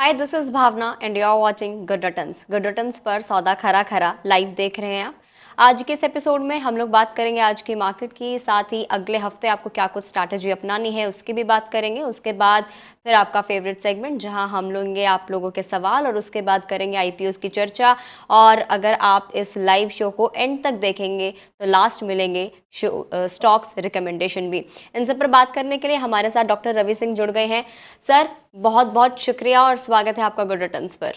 Hi, this is Bhavna and you are watching Good Returns. Good Returns पर सौदा खरा खरा लाइव देख रहे हैं आप। आज के इस एपिसोड में हम लोग बात करेंगे आज की मार्केट की, साथ ही अगले हफ्ते आपको क्या कुछ स्ट्रैटेजी अपनानी है उसकी भी बात करेंगे। उसके बाद फिर आपका फेवरेट सेगमेंट जहां हम लेंगे आप लोगों के सवाल, और उसके बाद करेंगे आईपीओस की चर्चा। और अगर आप इस लाइव शो को एंड तक देखेंगे तो लास्ट मिलेंगे स्टॉक्स रिकमेंडेशन भी। इन सब पर बात करने के लिए हमारे साथ डॉक्टर रवि सिंह जुड़ गए हैं। सर, बहुत बहुत शुक्रिया और स्वागत है आपका गुड रिटर्न्स पर।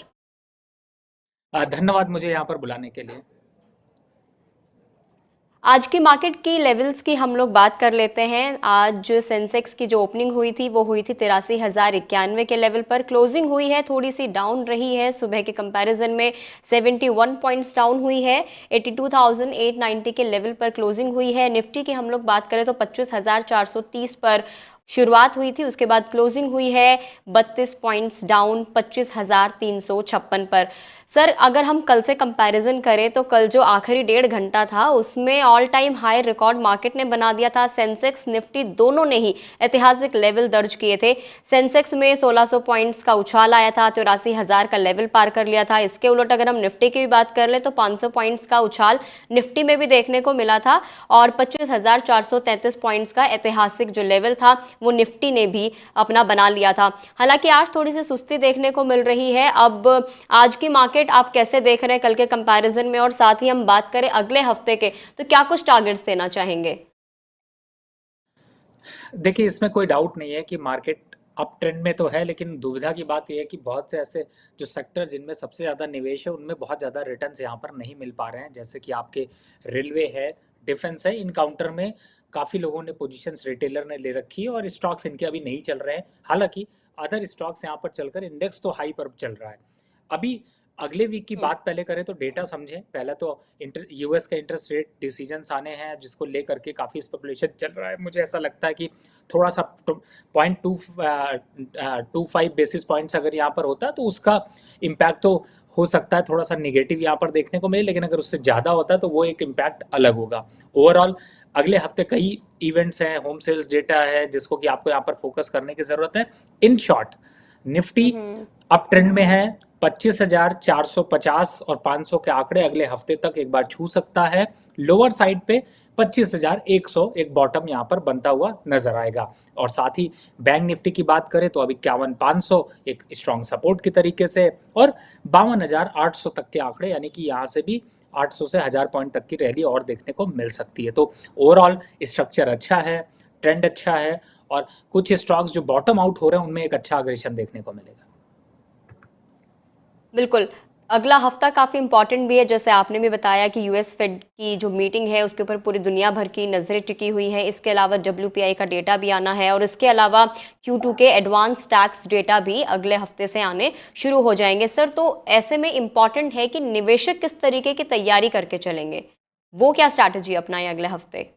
धन्यवाद मुझे यहाँ पर बुलाने के लिए। आज की मार्केट की लेवल्स की हम लोग बात कर लेते हैं। आज जो सेंसेक्स की जो ओपनिंग हुई थी वो हुई थी 83,091 के लेवल पर। क्लोजिंग हुई है थोड़ी सी डाउन रही है, सुबह के कंपैरिजन में 71 पॉइंट्स डाउन हुई है। 82,890 के लेवल पर क्लोजिंग हुई है। निफ्टी की हम लोग बात करें तो 25,430 पर शुरुआत हुई थी, उसके बाद क्लोजिंग हुई है 32 पॉइंट्स डाउन 25,356 पर। सर, अगर हम कल से कंपैरिजन करें तो कल जो आखिरी 1.5 घंटा था उसमें all time high record market ने बना दिया था। सेंसेक्स निफ्टी दोनों ने ही ऐतिहासिक लेवल दर्ज किए थे। सेंसेक्स में 1600 पॉइंट्स का उछाल आया था, 83,000 का लेवल पार कर लिया था। इसके उलट अगर हम निफ्टी की भी बात कर ले तो 500 पॉइंट्स का उछाल निफ्टी में भी देखने को मिला था, और 25,433 पॉइंट्स का ऐतिहासिक जो लेवल था वो निफ्टी ने भी अपना बना लिया था। हालांकि आज थोड़ी सी सुस्ती देखने को मिल रही है। अब आज की मार्केट आप कैसे देख रहे हैं कल के कंपैरिजन में, और साथ ही हम बात करें अगले हफ्ते के तो क्या कुछ टारगेट्स देना चाहेंगे? देखिए, इसमें कोई डाउट नहीं है कि मार्केट अप ट्रेंड में तो है, लेकिन दुविधा की बात यह है कि बहुत से ऐसे जो सेक्टर जिनमें सबसे ज़्यादा निवेश है उनमें बहुत ज़्यादा रिटर्न्स यहाँ पर नहीं मिल पा रहे हैं। जैसे कि आपके रेलवे है, डिफेंस है, इन काउंटर में काफ़ी लोगों ने पोजीशंस रिटेलर ने ले रखी है और स्टॉक्स इनके अभी नहीं चल रहे हैं। हालांकि अदर स्टॉक्स यहाँ पर चलकर इंडेक्स तो हाई पर चल रहा है। अभी अगले वीक की बात पहले करें तो डेटा समझें। पहले तो यूएस का इंटरेस्ट रेट डिसीजंस आने हैं जिसको लेकर के काफ़ी स्पेकुलेशन चल रहा है। मुझे ऐसा लगता है कि थोड़ा सा 0.25 बेसिस पॉइंट्स अगर यहाँ पर होता है तो उसका इम्पैक्ट तो हो सकता है थोड़ा सा निगेटिव यहाँ पर देखने को मिले, लेकिन अगर उससे ज़्यादा होता है तो वो एक इम्पैक्ट अलग होगा। ओवरऑल अगले हफ्ते कई इवेंट्स हैं, होम सेल्स डेटा है जिसको कि आपको यहाँ पर फोकस करने की ज़रूरत है। In short, Nifty hmm. Up trend में है। 25,450 और 500 के आंकड़े अगले हफ्ते तक एक बार छू सकता है। लोअर साइड पे 25,100 एक बॉटम यहाँ पर बनता हुआ नजर आएगा। और साथ ही बैंक निफ्टी की बात करें तो अभी 51,500 एक स्ट्रॉन्ग सपोर्ट की तरीके से, और 52,800 तक के आंकड़े, यानी कि यहाँ से भी 800 से 1000 पॉइंट तक की रैली और देखने को मिल सकती है। तो ओवरऑल स्ट्रक्चर अच्छा है, ट्रेंड अच्छा है, और कुछ स्टॉक्स जो बॉटम आउट हो रहे हैं उनमें एक अच्छा अग्रेशन देखने को मिलेगा। बिल्कुल। अगला हफ्ता काफ़ी इंपॉर्टेंट भी है, जैसे आपने भी बताया कि यूएस फेड की जो मीटिंग है उसके ऊपर पूरी दुनिया भर की नज़रें टिकी हुई हैं। इसके अलावा डब्ल्यूपीआई का डेटा भी आना है, और इसके अलावा Q2 के एडवांस टैक्स डेटा भी अगले हफ्ते से आने शुरू हो जाएंगे। सर, तो ऐसे में इंपॉर्टेंट है कि निवेशक किस तरीके की तैयारी करके चलेंगे, वो क्या स्ट्रैटेजी अपनाएं अगले हफ्ते?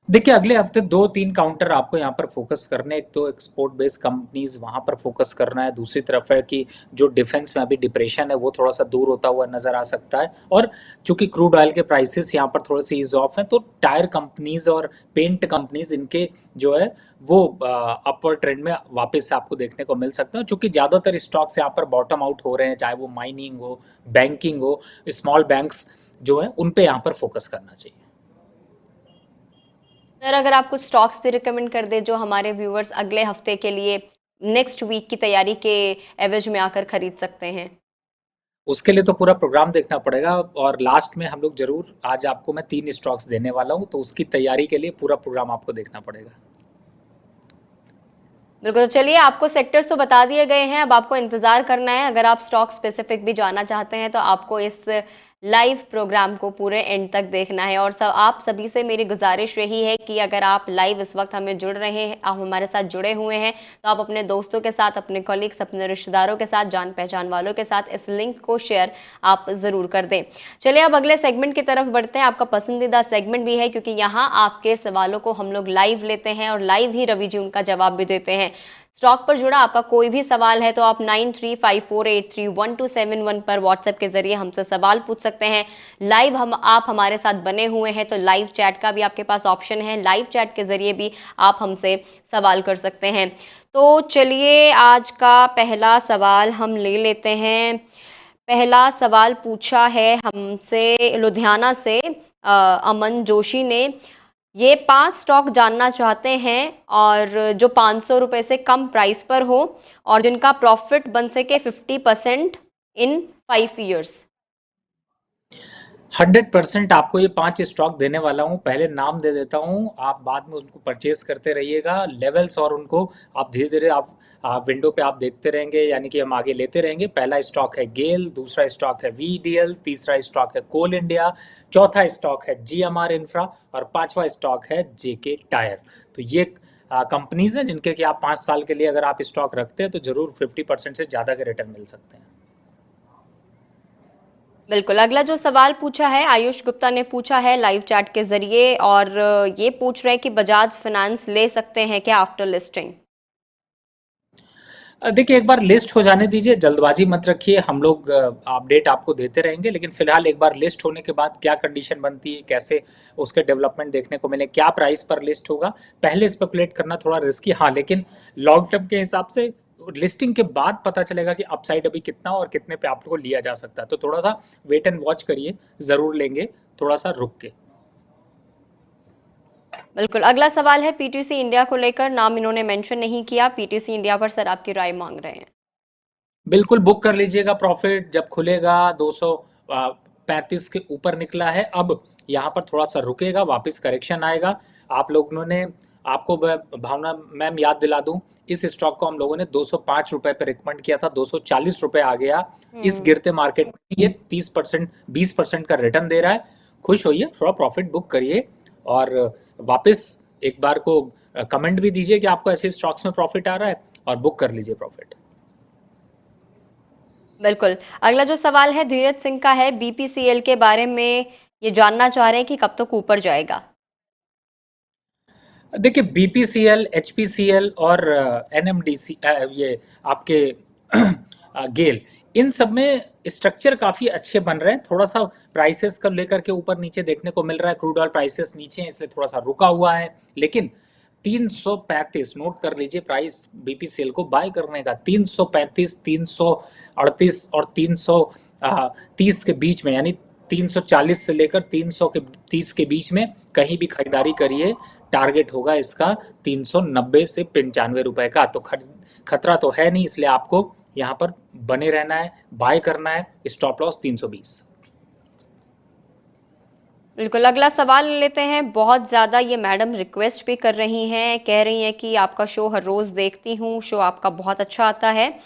देखिए, अगले हफ्ते 2-3 काउंटर आपको यहाँ पर फोकस करने, एक तो एक्सपोर्ट बेस्ड कंपनीज वहाँ पर फोकस करना है। दूसरी तरफ है कि जो डिफेंस में अभी डिप्रेशन है वो थोड़ा सा दूर होता हुआ नजर आ सकता है। और चूंकि क्रूड ऑयल के प्राइसेस यहाँ पर थोड़े से ईज ऑफ हैं तो टायर कंपनीज और पेंट कंपनीज इनके जो है वो अपवर्ड ट्रेंड में वापस से आपको देखने को मिल सकते हैं। चूंकि ज़्यादातर स्टॉक्स यहाँ पर बॉटम आउट हो रहे हैं, चाहे वो माइनिंग हो, बैंकिंग हो, स्मॉल बैंक्स जो है उन पे यहाँ पर फोकस करना चाहिए। सर, अगर आप कुछ स्टॉक्स भी रिकमेंड कर दें जो हमारे व्यूअर्स अगले हफ्ते के लिए नेक्स्ट वीक की तैयारी के एवज में आकर खरीद सकते हैं। उसके लिए तो पूरा प्रोग्राम देखना पड़ेगा, और लास्ट में हम लोग जरूर आज आपको मैं 3 स्टॉक्स देने वाला हूँ, तो उसकी तैयारी के लिए पूरा प्रोग्राम आपको देखना पड़ेगा। बिल्कुल, तो चलिए, आपको सेक्टर्स तो बता दिए गए हैं, अब आपको इंतजार करना है। अगर आप स्टॉक स्पेसिफिक भी जानना चाहते हैं तो आपको इस लाइव प्रोग्राम को पूरे एंड तक देखना है। और सब आप सभी से मेरी गुजारिश रही है कि अगर आप लाइव इस वक्त हमें जुड़ रहे हैं, आप हमारे साथ जुड़े हुए हैं, तो आप अपने दोस्तों के साथ, अपने कलीग्स, अपने रिश्तेदारों के साथ, जान पहचान वालों के साथ इस लिंक को शेयर आप ज़रूर कर दें। चलिए, अब अगले सेगमेंट की तरफ बढ़ते हैं। आपका पसंदीदा सेगमेंट भी है, क्योंकि यहाँ आपके सवालों को हम लोग लाइव लेते हैं और लाइव ही रवि जी उनका जवाब भी देते हैं। स्टॉक पर जुड़ा आपका कोई भी सवाल है तो आप 9354831271 पर व्हाट्सएप के जरिए हमसे सवाल पूछ सकते हैं। लाइव आप हमारे साथ बने हुए हैं तो लाइव चैट का भी आपके पास ऑप्शन है, लाइव चैट के जरिए भी आप हमसे सवाल कर सकते हैं। तो चलिए आज का पहला सवाल हम ले लेते हैं। पहला सवाल पूछा है हमसे लुधियाना से अमन जोशी ने। ये 5 स्टॉक जानना चाहते हैं और जो 500 रुपए से कम प्राइस पर हो और जिनका प्रॉफिट बन सके 50% इन 5 years। 100% आपको ये 5 स्टॉक देने वाला हूँ। पहले नाम दे देता हूँ, आप बाद में उनको परचेज करते रहिएगा। लेवल्स और उनको आप धीरे धीरे आप विंडो पे आप देखते रहेंगे, यानी कि हम आगे लेते रहेंगे। पहला स्टॉक है गेल, दूसरा स्टॉक है वीडीएल, तीसरा स्टॉक है कोल इंडिया, चौथा स्टॉक है जीएमआर इंफ्रा और पांचवा स्टॉक है जेके टायर। तो ये कंपनीज हैं जिनके कि आप 5 साल के लिए अगर आप स्टॉक रखते हैं तो जरूर 50% से ज़्यादा के रिटर्न मिल सकते हैं। बिल्कुल, अगला जो सवाल पूछा है आयुष गुप्ता ने पूछा है लाइव चैट के जरिए और ये पूछ रहे हैं कि बजाज फाइनेंस ले सकते हैं क्या आफ्टर लिस्टिंग। देखिए, एक बार लिस्ट हो जाने दीजिए, जल्दबाजी मत रखिए। हम लोग अपडेट आपको देते रहेंगे, लेकिन फिलहाल एक बार लिस्ट होने के बाद क्या कंडीशन बनती है, कैसे उसके डेवलपमेंट देखने को मिले, क्या प्राइस पर लिस्ट होगा, पहले स्पेकुलेट करना थोड़ा रिस्की। हाँ, लेकिन लॉन्ग टर्म के हिसाब से लिस्टिंग के बाद पता चलेगा कि अपसाइड अभी कितना और कितने पे आपको लिया जा सकता है। तो थोड़ा सा वेट एंड वॉच करिए, जरूर लेंगे, थोड़ा सा रुक के। बिल्कुल, अगला सवाल है पीटीसी इंडिया को लेकर, नाम इन्होंने मेंशन नहीं किया। पीटीसी इंडिया पर सर आपकी राय मांग रहे हैं। बिल्कुल बुक कर लीजिएगा, प्रॉफिट जब खुलेगा 235 के ऊपर निकला है। अब यहाँ पर थोड़ा सा रुकेगा, वापस करेक्शन आएगा। आप लोगों ने, आपको भावना मैम याद दिला दूं, इस स्टॉक को हम लोगों ने 205 रुपए पे रिकमेंड किया था, 240 रुपए आ गया। इस गिरते मार्केट में ये 30% 20% का रिटर्न दे रहा है। खुश होइए, थोड़ा प्रॉफिट बुक करिए और वापस एक बार को कमेंट भी दीजिए कि आपको ऐसे स्टॉक्स में प्रॉफिट आ रहा है और बुक कर लीजिए प्रॉफिट। बिल्कुल, अगला जो सवाल है धीरज सिंह का है, बीपीसीएल के बारे में ये जानना चाह रहे हैं कि कब तक ऊपर जाएगा। देखिए, बीपीसीएल, एचपीसीएल और एनएमडीसी, ये आपके गेल, इन सब में स्ट्रक्चर काफी अच्छे बन रहे हैं। थोड़ा सा प्राइसेस को लेकर के ऊपर नीचे देखने को मिल रहा है, क्रूड ऑयल प्राइसेस नीचे हैं इसलिए थोड़ा सा रुका हुआ है। लेकिन 335 नोट कर लीजिए प्राइस बीपीसीएल को बाय करने का, 335, 338 और 330 के बीच में, यानी 340 से लेकर 330 के बीच में कहीं भी खरीदारी करिए। टारगेट होगा इसका 390 से 95 रुपए का। तो खतरा तो है नहीं, इसलिए आपको यहाँ पर बने रहना है, बाय करना है। Stop loss 320। बिल्कुल, अगला सवाल ले लेते हैं। बहुत ज़्यादा ये मैडम रिक्वेस्ट भी कर रही हैं, कह रही हैं कि आपका शो हर रोज़ देखती हूँ, शो आपका बहुत अच्छा आता है।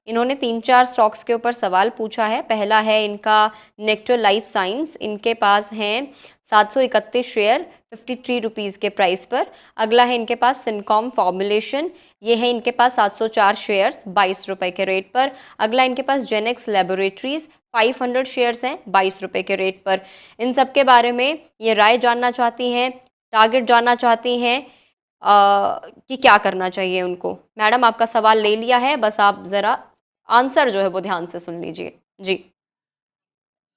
इन्होंने 3-4 स्टॉक्स के ऊपर सवाल पूछा है। पहला है इनका नेक्टर लाइफ साइंस, इनके पास हैं 731 शेयर 53 रुपीज़ के प्राइस पर। अगला है इनके पास सिनकॉम फॉर्मुलेशन, ये है इनके पास 704 शेयर्स 22 रुपए के रेट पर। अगला इनके पास जेनेक्स लेबोरेटरीज 500 शेयर्स हैं 22 रुपए के रेट पर। इन सब के बारे में ये राय जानना चाहती हैं, टारगेट जानना चाहती हैं कि क्या करना चाहिए उनको। मैडम आपका सवाल ले लिया है, बस आप ज़रा आंसर जो है वो ध्यान से सुन लीजिए। जी।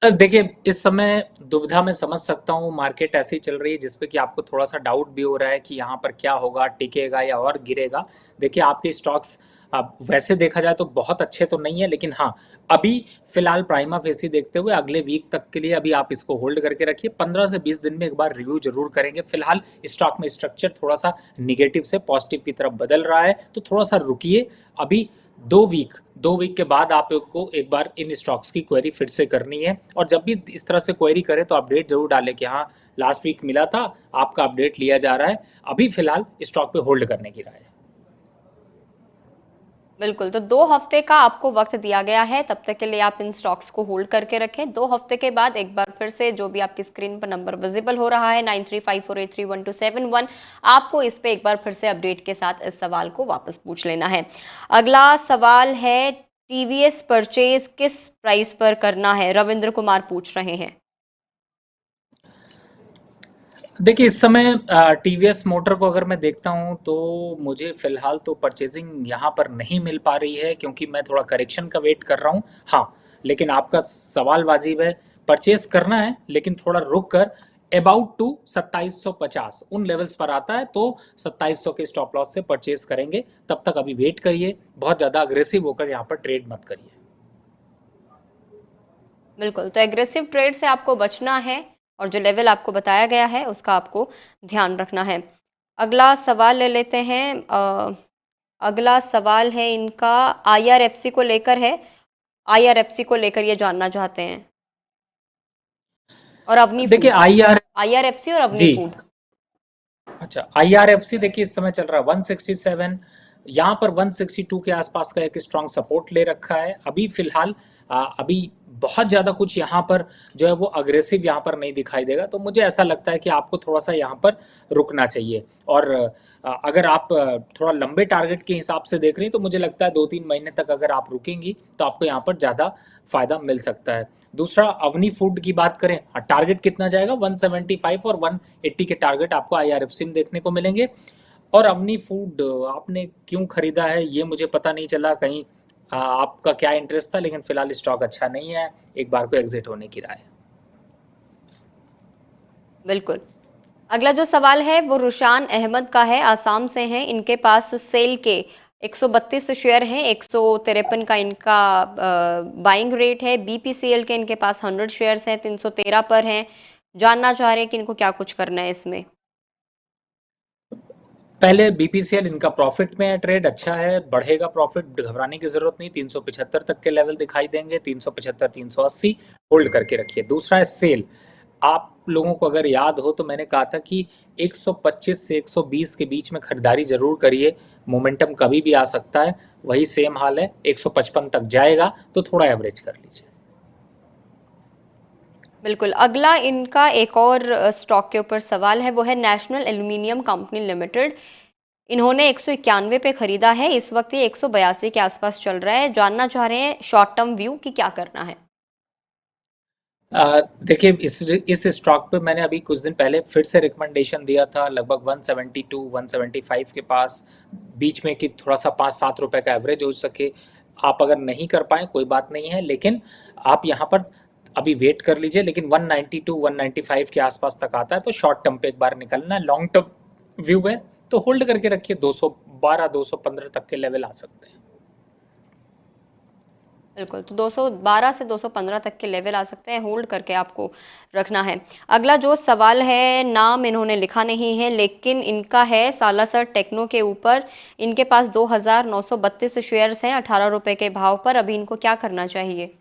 देखिए, इस समय दुविधा में समझ सकता हूँ, मार्केट ऐसी चल रही है जिसपे कि आपको थोड़ा सा डाउट भी हो रहा है कि यहाँ पर क्या होगा, टिकेगा या और गिरेगा। देखिए, आपके स्टॉक्स वैसे देखा जाए तो बहुत अच्छे तो नहीं है, लेकिन हाँ, अभी फिलहाल प्राइमा फेसी देखते हुए अगले वीक तक के लिए अभी आप इसको होल्ड करके रखिए। 15 से 20 दिन में एक बार रिव्यू जरूर करेंगे। फिलहाल स्टॉक में स्ट्रक्चर थोड़ा सा निगेटिव से पॉजिटिव की तरफ बदल रहा है, तो थोड़ा सा रुकिए। अभी 2 वीक के बाद आपको एक बार इन स्टॉक्स की क्वेरी फिर से करनी है, और जब भी इस तरह से क्वेरी करें तो अपडेट जरूर डालें कि हाँ, लास्ट वीक मिला था, आपका अपडेट लिया जा रहा है। अभी फिलहाल स्टॉक पे होल्ड करने की राय है। बिल्कुल, तो 2 हफ्ते का आपको वक्त दिया गया है, तब तक के लिए आप इन स्टॉक्स को होल्ड करके रखें। 2 हफ्ते के बाद एक बार फिर से जो भी आपकी स्क्रीन पर नंबर विजिबल हो रहा है 9354831271, आपको इस पे एक बार फिर से अपडेट के साथ इस सवाल को वापस पूछ लेना है। अगला सवाल है टीवीएस परचेज किस प्राइस पर करना है, रविंद्र कुमार पूछ रहे हैं। देखिए इस समय टीवीएस मोटर को अगर मैं देखता हूँ तो मुझे फिलहाल तो परचेजिंग यहाँ पर नहीं मिल पा रही है, क्योंकि मैं थोड़ा करेक्शन का वेट कर रहा हूँ। हाँ, लेकिन आपका सवाल वाजिब है, परचेज करना है लेकिन थोड़ा रुक कर अबाउट टू 2750 उन लेवल्स पर आता है तो 2700 के स्टॉप लॉस से परचेज करेंगे। तब तक अभी वेट करिए, बहुत ज़्यादा अग्रेसिव होकर यहाँ पर ट्रेड मत करिए। बिल्कुल, तो एग्रेसिव ट्रेड से आपको बचना है और जो लेवल आपको बताया गया है उसका आपको ध्यान रखना है। अगला सवाल ले लेते हैं। अगला सवाल है इनका आईआरएफसी को लेकर है। आईआरएफसी को लेकर ये जानना चाहते हैं, और अवनी देखिए फूड। आईआरएफसी और अवनी जी, फूड। अच्छा आईआरएफसी देखिए इस समय चल रहा है 167, यहाँ पर 162 के आसपास का एक स्ट्रॉन्ग सपोर्ट ले रखा है अभी फिलहाल। अभी बहुत ज़्यादा कुछ यहाँ पर जो है वो अग्रेसिव यहाँ पर नहीं दिखाई देगा, तो मुझे ऐसा लगता है कि आपको थोड़ा सा यहाँ पर रुकना चाहिए। और अगर आप थोड़ा लंबे टारगेट के हिसाब से देख रही हैं तो मुझे लगता है 2-3 महीने तक अगर आप रुकेंगी तो आपको यहाँ पर ज़्यादा फायदा मिल सकता है। दूसरा अवनी फूड की बात करें, टारगेट कितना जाएगा 175 और 180 के टारगेट आपको आईआरएफसी में देखने को मिलेंगे। और अवनी फूड आपने क्यों खरीदा है ये मुझे पता नहीं चला, कहीं आपका क्या इंटरेस्ट था, लेकिन फिलहाल स्टॉक अच्छा नहीं है, एक बार को एग्जिट होने की राय है। बिल्कुल। अगला जो सवाल है वो रुशान अहमद का है, आसाम से हैं। इनके पास सेल के 132 शेयर हैं, 153 का इनका बाइंग रेट है। बीपीसीएल के इनके पास 100 शेयर्स हैं, 313 पर हैं। जानना चाह रहे हैं कि इनको क्या कुछ करना है इसमें। पहले बीपीसीएल इनका प्रॉफिट में है, ट्रेड अच्छा है, बढ़ेगा प्रॉफिट, घबराने की जरूरत नहीं। 375 तक के लेवल दिखाई देंगे, 375 380 होल्ड करके रखिए। दूसरा है सेल। आप लोगों को अगर याद हो तो मैंने कहा था कि 125 से 120 के बीच में खरीदारी जरूर करिए, मोमेंटम कभी भी आ सकता है। वही सेम हाल है, 155 तक जाएगा तो थोड़ा एवरेज कर लीजिए। बिल्कुल। अगला इनका एक और स्टॉक के ऊपर सवाल है, वो है नेशनल एल्यूमिनियम कंपनी लिमिटेड। इन्होंने 191 पे खरीदा है, इस वक्त ये 182 के आसपास चल रहा है। जानना चाह रहे हैं शॉर्ट टर्म व्यू कि क्या करना है। देखिए इस स्टॉक पे मैंने अभी कुछ दिन पहले फिर से रिकमेंडेशन दिया था, लगभग 172 175 के पास बीच में, कि थोड़ा सा 5-7 रुपए का एवरेज हो सके। आप अगर नहीं कर पाए कोई बात नहीं है, लेकिन आप यहाँ पर अभी वेट कर लीजिए। लेकिन 192 195 के आसपास तक आता है तो शॉर्ट टर्म पे एक बार निकलना है। लॉन्ग टर्म व्यू है तो होल्ड करके रखिए, 212 215 तक के लेवल आ सकते हैं। बिल्कुल, तो 212 से 215 तक के लेवल आ सकते हैं, होल्ड करके आपको रखना है। अगला जो सवाल है, नाम इन्होंने लिखा नहीं है लेकिन इनका है सालासर टेक्नो के ऊपर। इनके पास 2932 शेयर्स हैं 18 रुपए के भाव पर। अभी इनको क्या करना चाहिए।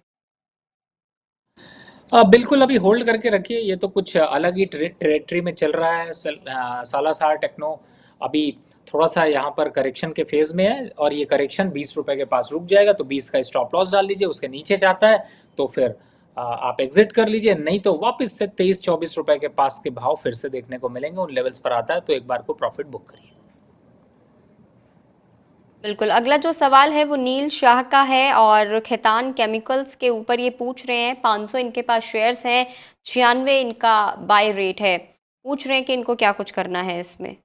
बिल्कुल अभी होल्ड करके रखिए, ये तो कुछ अलग ही ट्रेटरी में चल रहा है। सालासार टेक्नो अभी थोड़ा सा यहाँ पर करेक्शन के फेज में है, और ये करेक्शन 20 रुपए के पास रुक जाएगा तो 20 का स्टॉप लॉस डाल लीजिए। उसके नीचे जाता है तो फिर आप एग्जिट कर लीजिए, नहीं तो वापस से 23-24 रुपए के पास के भाव फिर से देखने को मिलेंगे। उन लेवल्स पर आता है तो एक बार को प्रॉफिट बुक करिए। बिल्कुल। अगला जो सवाल है वो नील शाह का है और खैतान केमिकल्स के ऊपर ये पूछ रहे हैं। 500 इनके पास शेयर्स हैं, 96 इनका बाय रेट है। पूछ रहे हैं कि इनको क्या कुछ करना है इसमें।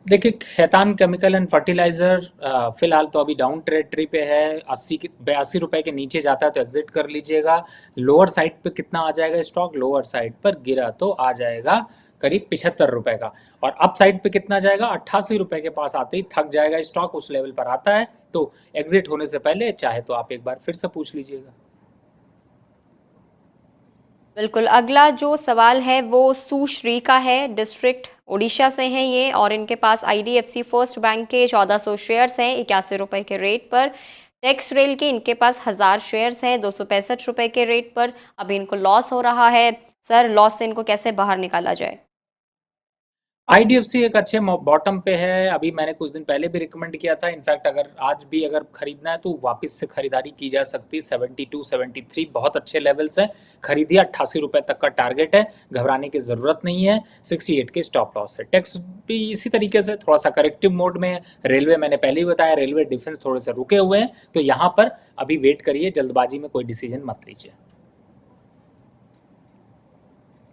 देखिए खैतान केमिकल एंड फर्टिलाइजर फिलहाल तो अभी डाउन ट्रेटरी पे है। 82 रुपए के नीचे जाता है तो एग्जिट कर लीजिएगा। लोअर साइड पे कितना आ जाएगा स्टॉक, लोअर साइड पर गिरा तो आ जाएगा करीब 75 रुपए का। और अप साइड पे कितना जाएगा, 88 रुपए के पास आते ही थक जाएगा स्टॉक, उस लेवल पर आता है तो एग्जिट होने से पहले चाहे तो आप एक बार फिर से पूछ लीजिएगा। बिल्कुल। अगला जो सवाल है वो सुश्री का है, डिस्ट्रिक्ट ओडिशा से हैं ये, और इनके पास आईडीएफसी फर्स्ट बैंक के 1400 शेयर्स हैं 81 रुपए के रेट पर। टेक्स रेल के इनके पास 1000 शेयर्स हैं 265 रुपए के रेट पर। अभी इनको लॉस हो रहा है। सर, लॉस से इनको कैसे बाहर निकाला जाए। आईडीएफसी एक अच्छे बॉटम पे है, अभी मैंने कुछ दिन पहले भी रिकमेंड किया था। इनफैक्ट अगर आज भी अगर खरीदना है तो वापस से खरीदारी की जा सकती है। 72 73 बहुत अच्छे लेवल्स हैं, खरीदिए। 88 रुपए तक का टारगेट है, घबराने की जरूरत नहीं है। 68 के स्टॉप लॉस है। टैक्स भी इसी तरीके से थोड़ा सा करेक्टिव मोड में है। रेलवे मैंने पहले ही बताया, रेलवे डिफेंस थोड़े से रुके हुए हैं तो यहाँ पर अभी वेट करिए, जल्दबाजी में कोई डिसीजन मत लीजिए।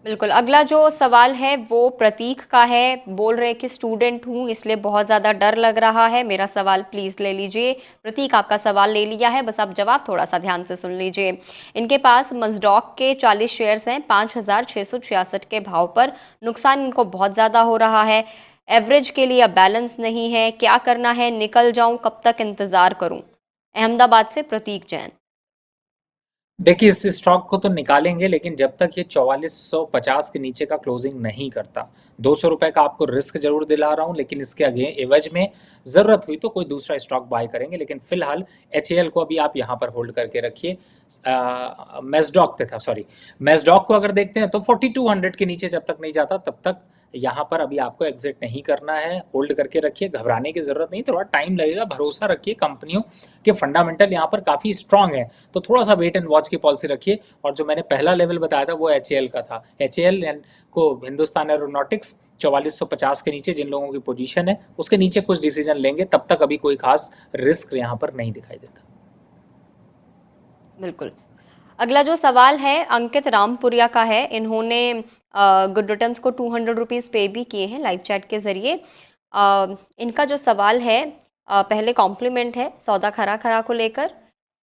बिल्कुल, अगला जो सवाल है वो प्रतीक का है। बोल रहे हैं कि स्टूडेंट हूँ इसलिए बहुत ज़्यादा डर लग रहा है। मेरा सवाल प्लीज़ ले लीजिए। प्रतीक आपका सवाल ले लिया है, बस आप जवाब थोड़ा-सा ध्यान से सुन लीजिए। इनके पास मज़डॉक के 40 शेयर्स हैं 5,666 के भाव पर। नुकसान इनको बहुत ज़्यादा हो रहा है। एवरेज के लिए अब बैलेंस नहीं है। क्या करना है? निकल जाऊँ? कब तक इंतज़ार करूँ? अहमदाबाद से प्रतीक जैन। देखिए, इस स्टॉक को तो निकालेंगे, लेकिन जब तक ये 4450 के नीचे का क्लोजिंग नहीं करता, 200 रुपए का आपको रिस्क जरूर दिला रहा हूं, लेकिन इसके आगे एवज में जरूरत हुई तो कोई दूसरा स्टॉक बाय करेंगे, लेकिन फिलहाल एचएएल को अभी आप यहां पर होल्ड करके रखिए। मेस्डॉक पे था, सॉरी, मेस्डॉक को अगर देखते हैं तो 4200 के नीचे जब तक नहीं जाता तब तक यहाँ पर अभी आपको एग्जिट नहीं करना है, होल्ड करके रखिए, घबराने की जरूरत नहीं, थोड़ा टाइम लगेगा, भरोसा रखिए, कंपनियों के फंडामेंटल यहाँ पर काफी स्ट्रांग है, तो थोड़ा सा वेट एंड वॉच की पॉलिसी रखिए। और जो मैंने पहला लेवल बताया था वो एचएएल का था, एचएएल को हिंदुस्तान एरोनॉटिक्स 4450 के नीचे जिन लोगों की पोजीशन है उसके नीचे कुछ डिसीजन लेंगे, तब तक अभी कोई खास रिस्क यहाँ पर नहीं दिखाई देता। बिल्कुल। अगला जो सवाल है अंकित रामपुरिया का है। इन्होंने गुड रिटर्न्स को 200 रुपीज़ पे भी किए हैं लाइव चैट के ज़रिए। इनका जो सवाल है, पहले कॉम्प्लीमेंट है सौदा खरा खरा को लेकर,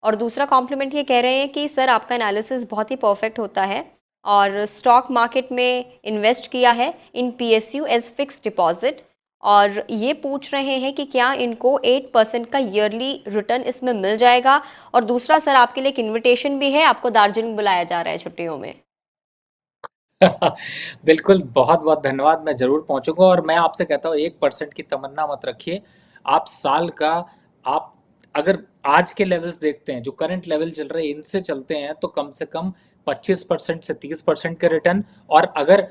और दूसरा कॉम्प्लीमेंट ये कह रहे हैं कि सर आपका एनालिसिस बहुत ही परफेक्ट होता है और स्टॉक मार्केट में इन्वेस्ट किया है in PSU as fixed deposit, और ये पूछ रहे हैं कि क्या इनको 8% का ईयरली रिटर्न इसमें मिल जाएगा। और दूसरा सर आपके लिए एक इनविटेशन भी है, आपको दार्जिलिंग बुलाया जा रहा है छुट्टियों में। बिल्कुल, बहुत बहुत धन्यवाद, मैं जरूर पहुंचूंगा। और मैं आपसे कहता हूँ 1% की तमन्ना मत रखिए। आप साल का, आप अगर आज के लेवल्स देखते हैं जो करंट लेवल चल रहे हैं इनसे चलते हैं तो कम से कम 25% से 30% के रिटर्न, और अगर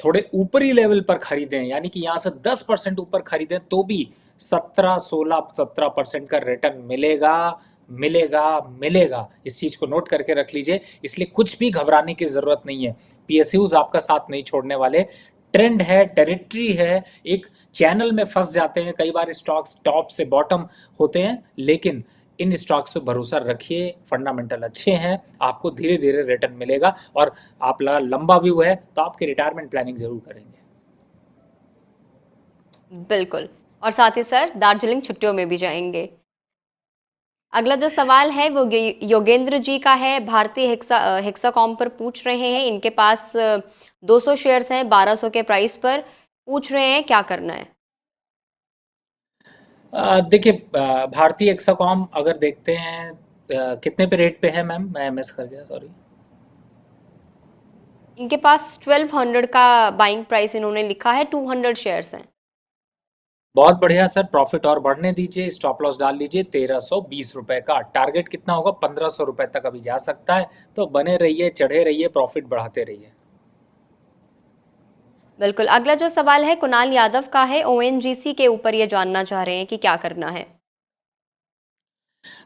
थोड़े ऊपरी लेवल पर खरीदें यानी कि यहाँ से 10% ऊपर खरीदें तो भी 17 16 17% का रिटर्न मिलेगा, मिलेगा, मिलेगा। इस चीज को नोट करके रख लीजिए, इसलिए कुछ भी घबराने की जरूरत नहीं है। पीएसयूज आपका साथ नहीं छोड़ने वाले। ट्रेंड है, टेरिटरी है, एक चैनल में फंस जाते हैं कई बार, स्टॉक्स टॉप से बॉटम होते हैं, लेकिन इन स्टॉक्स पे भरोसा रखिए, फंडामेंटल अच्छे हैं, आपको धीरे धीरे रिटर्न मिलेगा। और आप लंबा व्यू है तो आपके रिटायरमेंट प्लानिंग जरूर करेंगे। बिल्कुल, और साथ ही सर दार्जिलिंग छुट्टियों में भी जाएंगे। अगला जो सवाल है वो योगेंद्र जी का है। भारतीय हेक्साकॉम पर पूछ रहे हैं। इनके पास 200 शेयर्स हैं 1200 के प्राइस पर। पूछ रहे हैं क्या करना है। देखिए, भारतीय एक्साकॉम अगर देखते हैं कितने पे रेट पे है मैम, मैं मिस कर गया, सॉरी। इनके पास 1200 का बाइंग प्राइस इन्होंने लिखा है, 200 शेयर्स हैं। बहुत बढ़िया सर, प्रॉफिट और बढ़ने दीजिए, स्टॉप लॉस डाल लीजिए 1320 रुपए का। टारगेट कितना होगा? 1500 रुपए तक अभी जा सकता है, तो बने रहिए, चढ़े रहिए, प्रॉफिट बढ़ाते रहिए। बिल्कुल, अगला जो सवाल है कुणाल यादव का है। ओएनजीसी के ऊपर ये जानना चाह रहे हैं कि क्या करना है।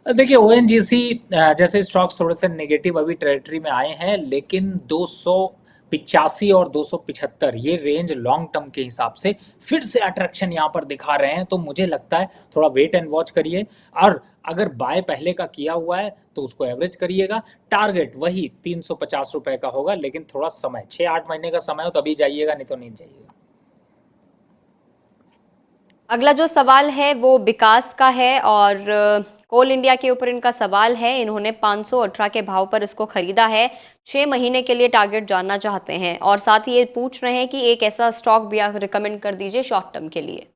देखिए, ओएनजीसी जैसे स्टॉक्स थोड़े से नेगेटिव अभी टेरिटरी में आए हैं, लेकिन 285 और 275 ये रेंज लॉन्ग टर्म के हिसाब से फिर से अट्रैक्शन यहाँ पर दिखा रहे हैं, तो मुझे लगता है थोड़ा वेट एंड वॉच करिए। और अगर बाय पहले का किया हुआ है तो उसको एवरेज करिएगा। टारगेट वही 350 रुपए का होगा, लेकिन थोड़ा समय, 6 8 महीने का समय हो तभी जाइएगा, नहीं तो नहीं जाइएगा। अगला जो सवाल है वो विकास का है, और कोल इंडिया के ऊपर इनका सवाल है। इन्होंने 518 के भाव पर इसको खरीदा है। 6 महीने के लिए टारगेट जानना चाहते हैं, और साथ ही ये पूछ रहे हैं कि एक ऐसा स्टॉक भी आप रिकमेंड कर दीजिए शॉर्ट टर्म के लिए।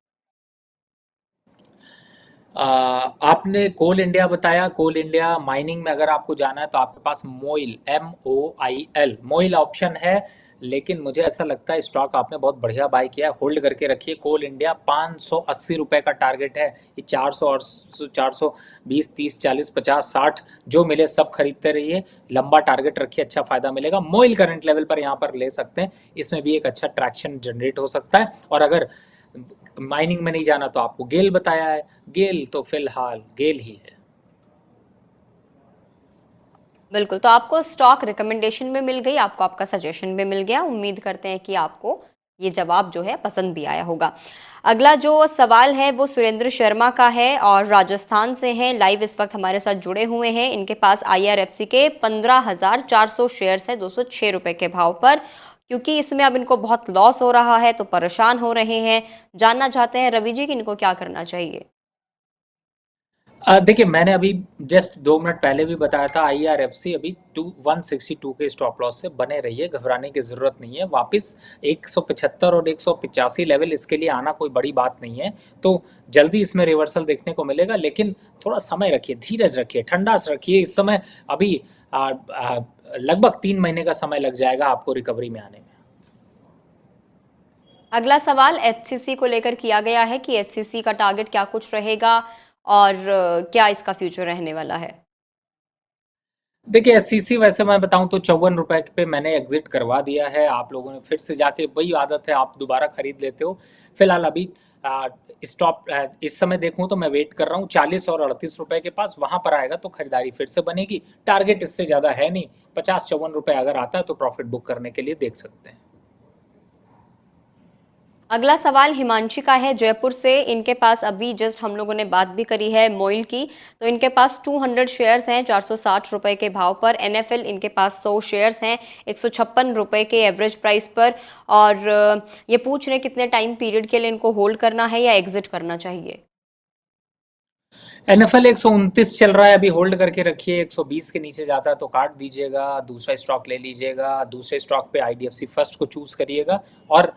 आपने कोल इंडिया बताया, कोल इंडिया माइनिंग में अगर आपको जाना है तो आपके पास मोइल, MOIL मोइल ऑप्शन है, लेकिन मुझे ऐसा लगता है स्टॉक आपने बहुत बढ़िया बाय किया है, होल्ड करके रखिए। कोल इंडिया 580 रुपए का टारगेट है, ये 400 और 420 30 40 50 60 जो मिले सब खरीदते रहिए, लंबा टारगेट रखिए, अच्छा फायदा मिलेगा। मोइल करंट लेवल पर यहाँ पर ले सकते हैं, इसमें भी एक अच्छा ट्रैक्शन जनरेट हो सकता है। और अगर माइनिंग में नहीं जाना तो आपको गेल बताया है, गेल तो फिलहाल गेल ही है। बिल्कुल, तो आपको स्टॉक रिकमेंडेशन भी मिल गई, आपको आपका सजेशन भी मिल गया। उम्मीद करते हैं कि आपको ये जवाब जो है पसंद भी आया होगा। अगला जो सवाल है वो सुरेंद्र शर्मा का है और राजस्थान से हैं, लाइव इस वक्त हमारे साथ जुड़े हुए हैं। इनके पास आईआरएफसी के 15,400 शेयर्स है 206 रुपए के भाव पर। क्योंकि इसमें अब इनको बहुत लॉस हो रहा है तो परेशान हो रहे हैं। जानना चाहते हैं रवि जी कि इनको क्या करना चाहिए। देखिए, मैंने अभी जस्ट 2 मिनट पहले भी बताया था, IRFC अभी 162 के स्टॉप लॉस से बने रहिए, घबराने की ज़रूरत नहीं है। वापस 175 और 185 लेवल इसके लिए आना कोई बड़ी बात नहीं है। तो जल्दी इसमें रिवर्सल देखने को मिलेगा, लेकिन थोड़ा समय रखिए, धीरज रखिए, ठंडा रखिए। इस समय अभी लगभग 3 महीने का समय लग जाएगा आपको रिकवरी में आने में। अगला सवाल एचसीसी को लेकर किया गया है कि एचसीसी का टारगेट क्या कुछ रहेगा और क्या इसका फ्यूचर रहने वाला है। देखिए, एससीसी वैसे मैं बताऊं तो 54 रुपए पे मैंने एग्जिट करवा दिया है। आप लोगों ने फिर से जाके, वही आदत है, आप दोबारा खरीद लेते हो। फिलहाल अभी स्टॉप इस समय देखूं तो मैं वेट कर रहा हूं 40 और 38 रुपए के पास, वहां पर आएगा तो खरीदारी फिर से बनेगी। टारगेट इससे ज्यादा है नहीं, 50-54 रुपए अगर आता है तो प्रॉफिट बुक करने के लिए देख सकते हैं। अगला सवाल हिमांशी का है जयपुर से। इनके पास अभी जस्ट हम लोगों ने बात भी करी है मोइल की, तो इनके पास 200 शेयर्स हैं 460 रुपए के भाव पर। एनएफएल इनके पास 100 शेयर्स हैं 156 रुपए के एवरेज प्राइस पर। और ये पूछ रहे हैं कितने टाइम पीरियड के लिए इनको होल्ड करना है या एग्जिट करना चाहिए। NFL 129 चल रहा है, अभी होल्ड करके रखिए। 120 के नीचे जाता है तो काट दीजिएगा, दूसरा स्टॉक ले लीजिएगा। दूसरे स्टॉक पे IDFC फर्स्ट को चूज करिएगा, और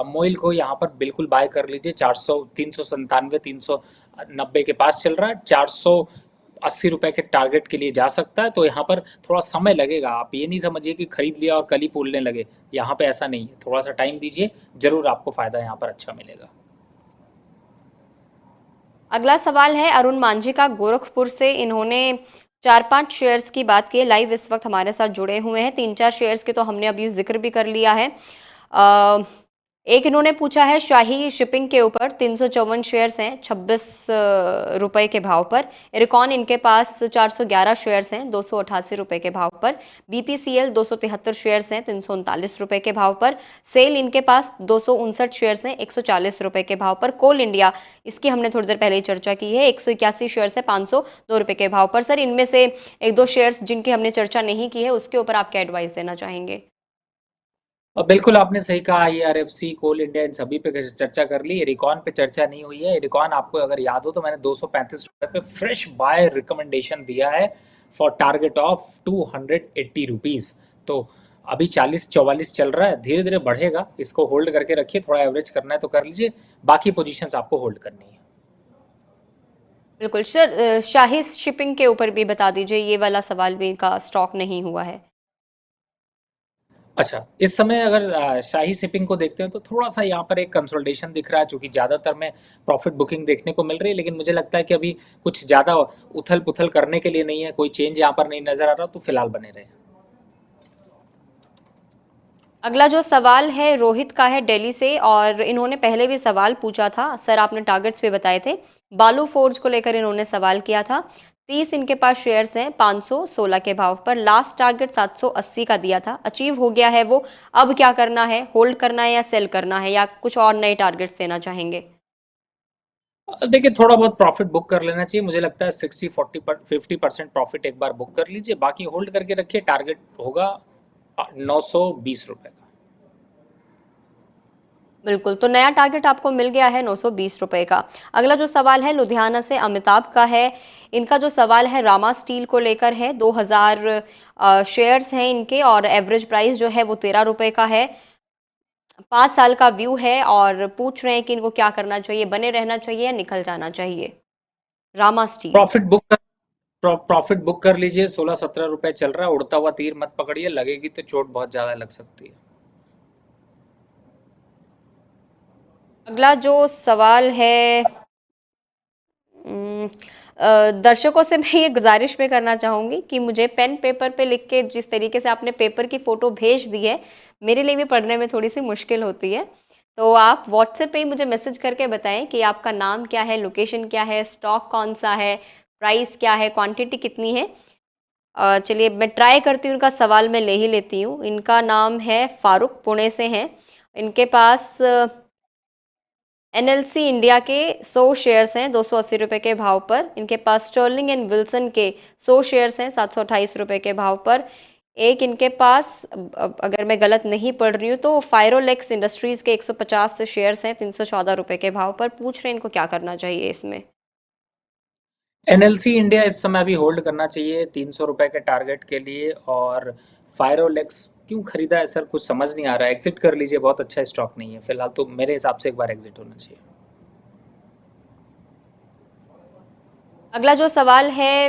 मोइल को यहाँ पर बिल्कुल बाय कर लीजिए। 400, 397, 390 के पास चल रहा है। 480 रुपए के टारगेट के लिए जा सकता है, तो यहाँ पर थोड़ा समय लगेगा। आप ये नहीं समझिए कि खरीद लिया और कल ही बोलने लगे, यहाँ पे ऐसा नहीं है। थोड़ा सा टाइम दीजिए, जरूर आपको फायदा यहाँ पर अच्छा मिलेगा। अगला सवाल है अरुण मांझी का गोरखपुर से। इन्होंने 4-5 शेयर्स की बात की है, लाइव इस वक्त हमारे साथ जुड़े हुए हैं। 3-4 शेयर्स के तो हमने अभी जिक्र भी कर लिया है। एक इन्होंने पूछा है शाही शिपिंग के ऊपर, 354 शेयर्स हैं 26 रुपए के भाव पर। इरकॉन इनके पास 411 शेयर्स हैं 288 रुपए के भाव पर। BPCL 273 शेयर्स हैं 339 रुपए के भाव पर। सेल इनके पास 259 शेयर्स हैं 140 रुपए के भाव पर। कोल इंडिया, इसकी हमने थोड़ी देर पहले ही चर्चा की है, 181 शेयर्स है 502 रुपए के भाव पर। सर, इनमें से एक दो शेयर्स जिनकी हमने चर्चा नहीं की है उसके ऊपर आप क्या एडवाइस देना चाहेंगे। और बिल्कुल आपने सही कहा, IRFC, कोल इंडिया, इन सभी पे चर्चा कर ली। एरिकॉन पे चर्चा नहीं हुई है। एरिकॉन आपको अगर याद हो तो मैंने 235 रुपए पे फ्रेश बाय रिकमेंडेशन दिया है फॉर टारगेट ऑफ 280 रुपीज। तो अभी 40-44 चल रहा है, धीरे धीरे बढ़ेगा। इसको होल्ड करके रखिए, थोड़ा एवरेज करना है तो कर लीजिए, बाकी पोजीशंस आपको होल्ड करनी है। बिल्कुल सर, शाही शिपिंग के ऊपर भी बता दीजिए, ये वाला सवाल भी का स्टॉक नहीं हुआ है। अच्छा, इस समय अगर शाही शिपिंग को देखते हैं तो थोड़ा सा यहाँ पर एक कंसोलिडेशन दिख रहा है, जो कि ज़्यादातर में प्रॉफिट बुकिंग देखने को मिल रही है। लेकिन मुझे लगता है कि अभी कुछ ज़्यादा उथल पुथल करने के लिए नहीं है, कोई चेंज यहाँ पर नहीं नज़र आ रहा, तो फिलहाल बने रहे। अगला जो सवाल है रोहित का है दिल्ली से, और इन्होंने पहले भी सवाल पूछा था सर, आपने टारगेट्स भी बताए थे। बालू फोर्ज को लेकर इन्होंने सवाल किया था। 30 इनके पास शेयर्स हैं 516 के भाव पर। लास्ट टारगेट 780 का दिया था, अचीव हो गया है वो। अब क्या करना है, होल्ड करना है या सेल करना है, या कुछ और नए टारगेट्स देना चाहेंगे। देखिए, थोड़ा बहुत प्रॉफिट बुक कर लेना चाहिए। मुझे लगता है 60-40-50% प्रॉफिट एक बार बुक कर लीजिए, बाकी होल्ड करके रखिए। टारगेट होगा 920 रुपए का। बिल्कुल, तो नया टारगेट आपको मिल गया है 920 रुपए का। अगला जो सवाल है लुधियाना से अमिताभ का है। इनका जो सवाल है रामा स्टील को लेकर है। 2000 शेयर्स हैं इनके, और एवरेज प्राइस जो है वो 13 रुपए का है। 5 साल का व्यू है, और पूछ रहे हैं कि इनको क्या करना चाहिए, बने रहना चाहिए या निकल जाना चाहिए। रामा स्टील। प्रॉफिट बुक कर लीजिए। 16-17 रुपए चल रहा है, उड़ता हुआ तीर मत पकड़िए, लगेगी तो चोट बहुत ज्यादा लग सकती है। अगला जो सवाल है, दर्शकों से मैं ये गुजारिश भी करना चाहूंगी कि मुझे पेन पेपर पे लिख के, जिस तरीके से आपने पेपर की फोटो भेज दी है, मेरे लिए भी पढ़ने में थोड़ी सी मुश्किल होती है। तो आप व्हाट्सएप पे ही मुझे मैसेज करके बताएं कि आपका नाम क्या है, लोकेशन क्या है, स्टॉक कौन सा है, प्राइस क्या है, क्वांटिटी कितनी है। चलिए मैं ट्राई करती हूँ, उनका सवाल मैं ले ही लेती हूँ। इनका नाम है फारूक, पुणे से हैं। इनके पास NLC इंडिया के 100 शेयर्स हैं 280 रुपए के भाव पर। इनके पास स्टर्लिंग एंड विल्सन के 100 शेयर्स हैं 728 रुपए के भाव पर। एक इनके पास, अगर मैं गलत नहीं पढ़ रही हूँ तो फायरोलेक्स इंडस्ट्रीज के 150 से शेयर्स हैं 314 रुपए के भाव पर। पूछ रहे हैं इनको क्या करना चाहिए इसमें। एनएलसी इंडिया इस समय अभी होल्ड करना चाहिए 300 रुपए के टारगेट के लिए। और फायरोलेक्स क्यों खरीदा है सर, कुछ समझ नहीं आ रहा है। एग्जिट कर लीजिए, बहुत अच्छा स्टॉक नहीं है फिलहाल, तो मेरे हिसाब से एक बार एग्जिट होना चाहिए। अगला जो सवाल है,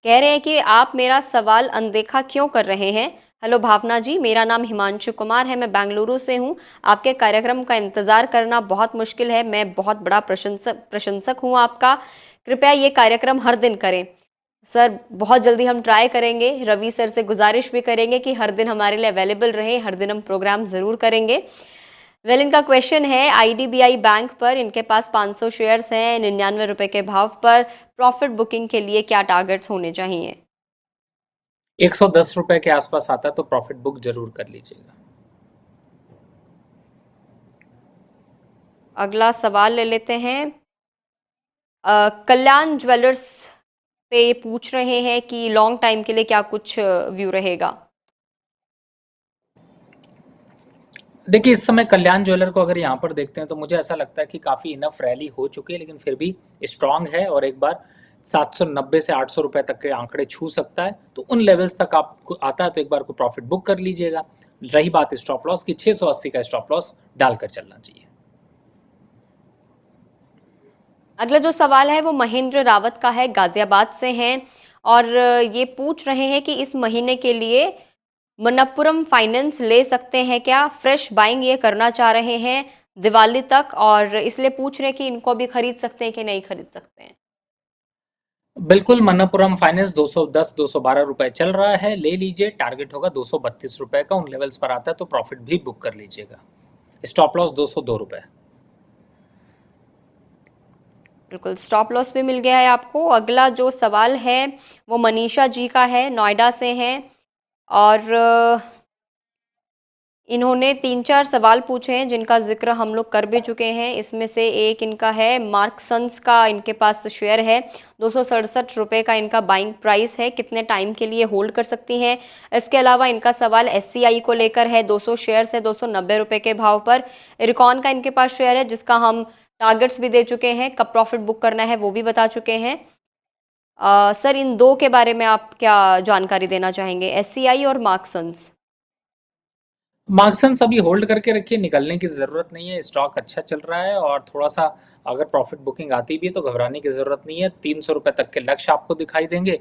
कह रहे हैं कि आप मेरा सवाल अनदेखा क्यों कर रहे हैं। हेलो भावना जी, मेरा नाम हिमांशु कुमार है, मैं बेंगलुरु से हूँ। आपके कार्यक्रम का इंतजार करना बहुत मुश्किल है, मैं बहुत बड़ा प्रशंसक प्रशंसक हूँ आपका। कृपया ये कार्यक्रम हर दिन करें। सर बहुत जल्दी हम ट्राई करेंगे, रवि सर से गुजारिश भी करेंगे कि हर दिन हमारे लिए अवेलेबल रहे, हर दिन हम प्रोग्राम जरूर करेंगे। वेल, इनका क्वेश्चन है आईडीबीआई बैंक पर, इनके पास 500 शेयर्स हैं 99 रुपए के भाव पर। प्रॉफिट बुकिंग के लिए क्या टारगेट्स होने चाहिए। 110 रुपए के आसपास आता है तो प्रॉफिट बुक जरूर कर लीजिएगा। अगला सवाल ले लेते हैं। कल्याण ज्वेलर्स पे पूछ रहे हैं कि लॉन्ग टाइम के लिए क्या कुछ व्यू रहेगा। देखिए इस समय कल्याण ज्वेलर को अगर यहाँ पर देखते हैं तो मुझे ऐसा लगता है कि काफ़ी इनफ रैली हो चुकी है, लेकिन फिर भी स्ट्रांग है और एक बार 790 से 800 रुपए तक के आंकड़े छू सकता है। तो उन लेवल्स तक आपको आता है तो एक बार को प्रॉफिट बुक कर लीजिएगा। रही बात स्टॉप लॉस की, 680 का स्टॉप लॉस डालकर चलना चाहिए। अगला जो सवाल है वो महेंद्र रावत का है, गाजियाबाद से हैं। और ये पूछ रहे हैं कि इस महीने के लिए मनप्पुरम फाइनेंस ले सकते हैं क्या। फ्रेश बाइंग ये करना चाह रहे हैं दिवाली तक, और इसलिए पूछ रहे हैं कि इनको भी खरीद सकते हैं कि नहीं खरीद सकते हैं। बिल्कुल, मनप्पुरम फाइनेंस 210 212 रुपए चल रहा है, ले लीजिए। टारगेट होगा 232 रुपए का, उन लेवल्स पर आता है तो प्रॉफिट भी बुक कर लीजिएगा। स्टॉप लॉस 202 रुपए। बिल्कुल, स्टॉप लॉस भी मिल गया है आपको। अगला जो सवाल है वो मनीषा जी का है, नोएडा से हैं। और इन्होंने 3-4 सवाल पूछे हैं जिनका जिक्र हम लोग कर भी चुके हैं। इसमें से एक इनका है मार्कसंस का, इनके पास शेयर है 267 रुपए का, इनका बाइंग प्राइस है, कितने टाइम के लिए होल्ड कर सकती हैं। इसके अलावा इनका सवाल एससीआई को लेकर है, 200 शेयर्स है 290 रुपए के भाव पर। इरकॉन का इनके पास शेयर है जिसका हम टारगेट्स भी दे चुके हैं, कब प्रॉफिट बुक करना है वो भी बता चुके हैं। सर इन दो के बारे में आप क्या जानकारी देना चाहेंगे, एससीआई और मार्कसंस। मार्क्सन्स अभी होल्ड करके रखिए, निकलने की ज़रूरत नहीं है। स्टॉक अच्छा चल रहा है और थोड़ा सा अगर प्रॉफिट बुकिंग आती भी है तो घबराने की ज़रूरत नहीं है। 300 रुपए तक के लक्ष्य आपको दिखाई देंगे।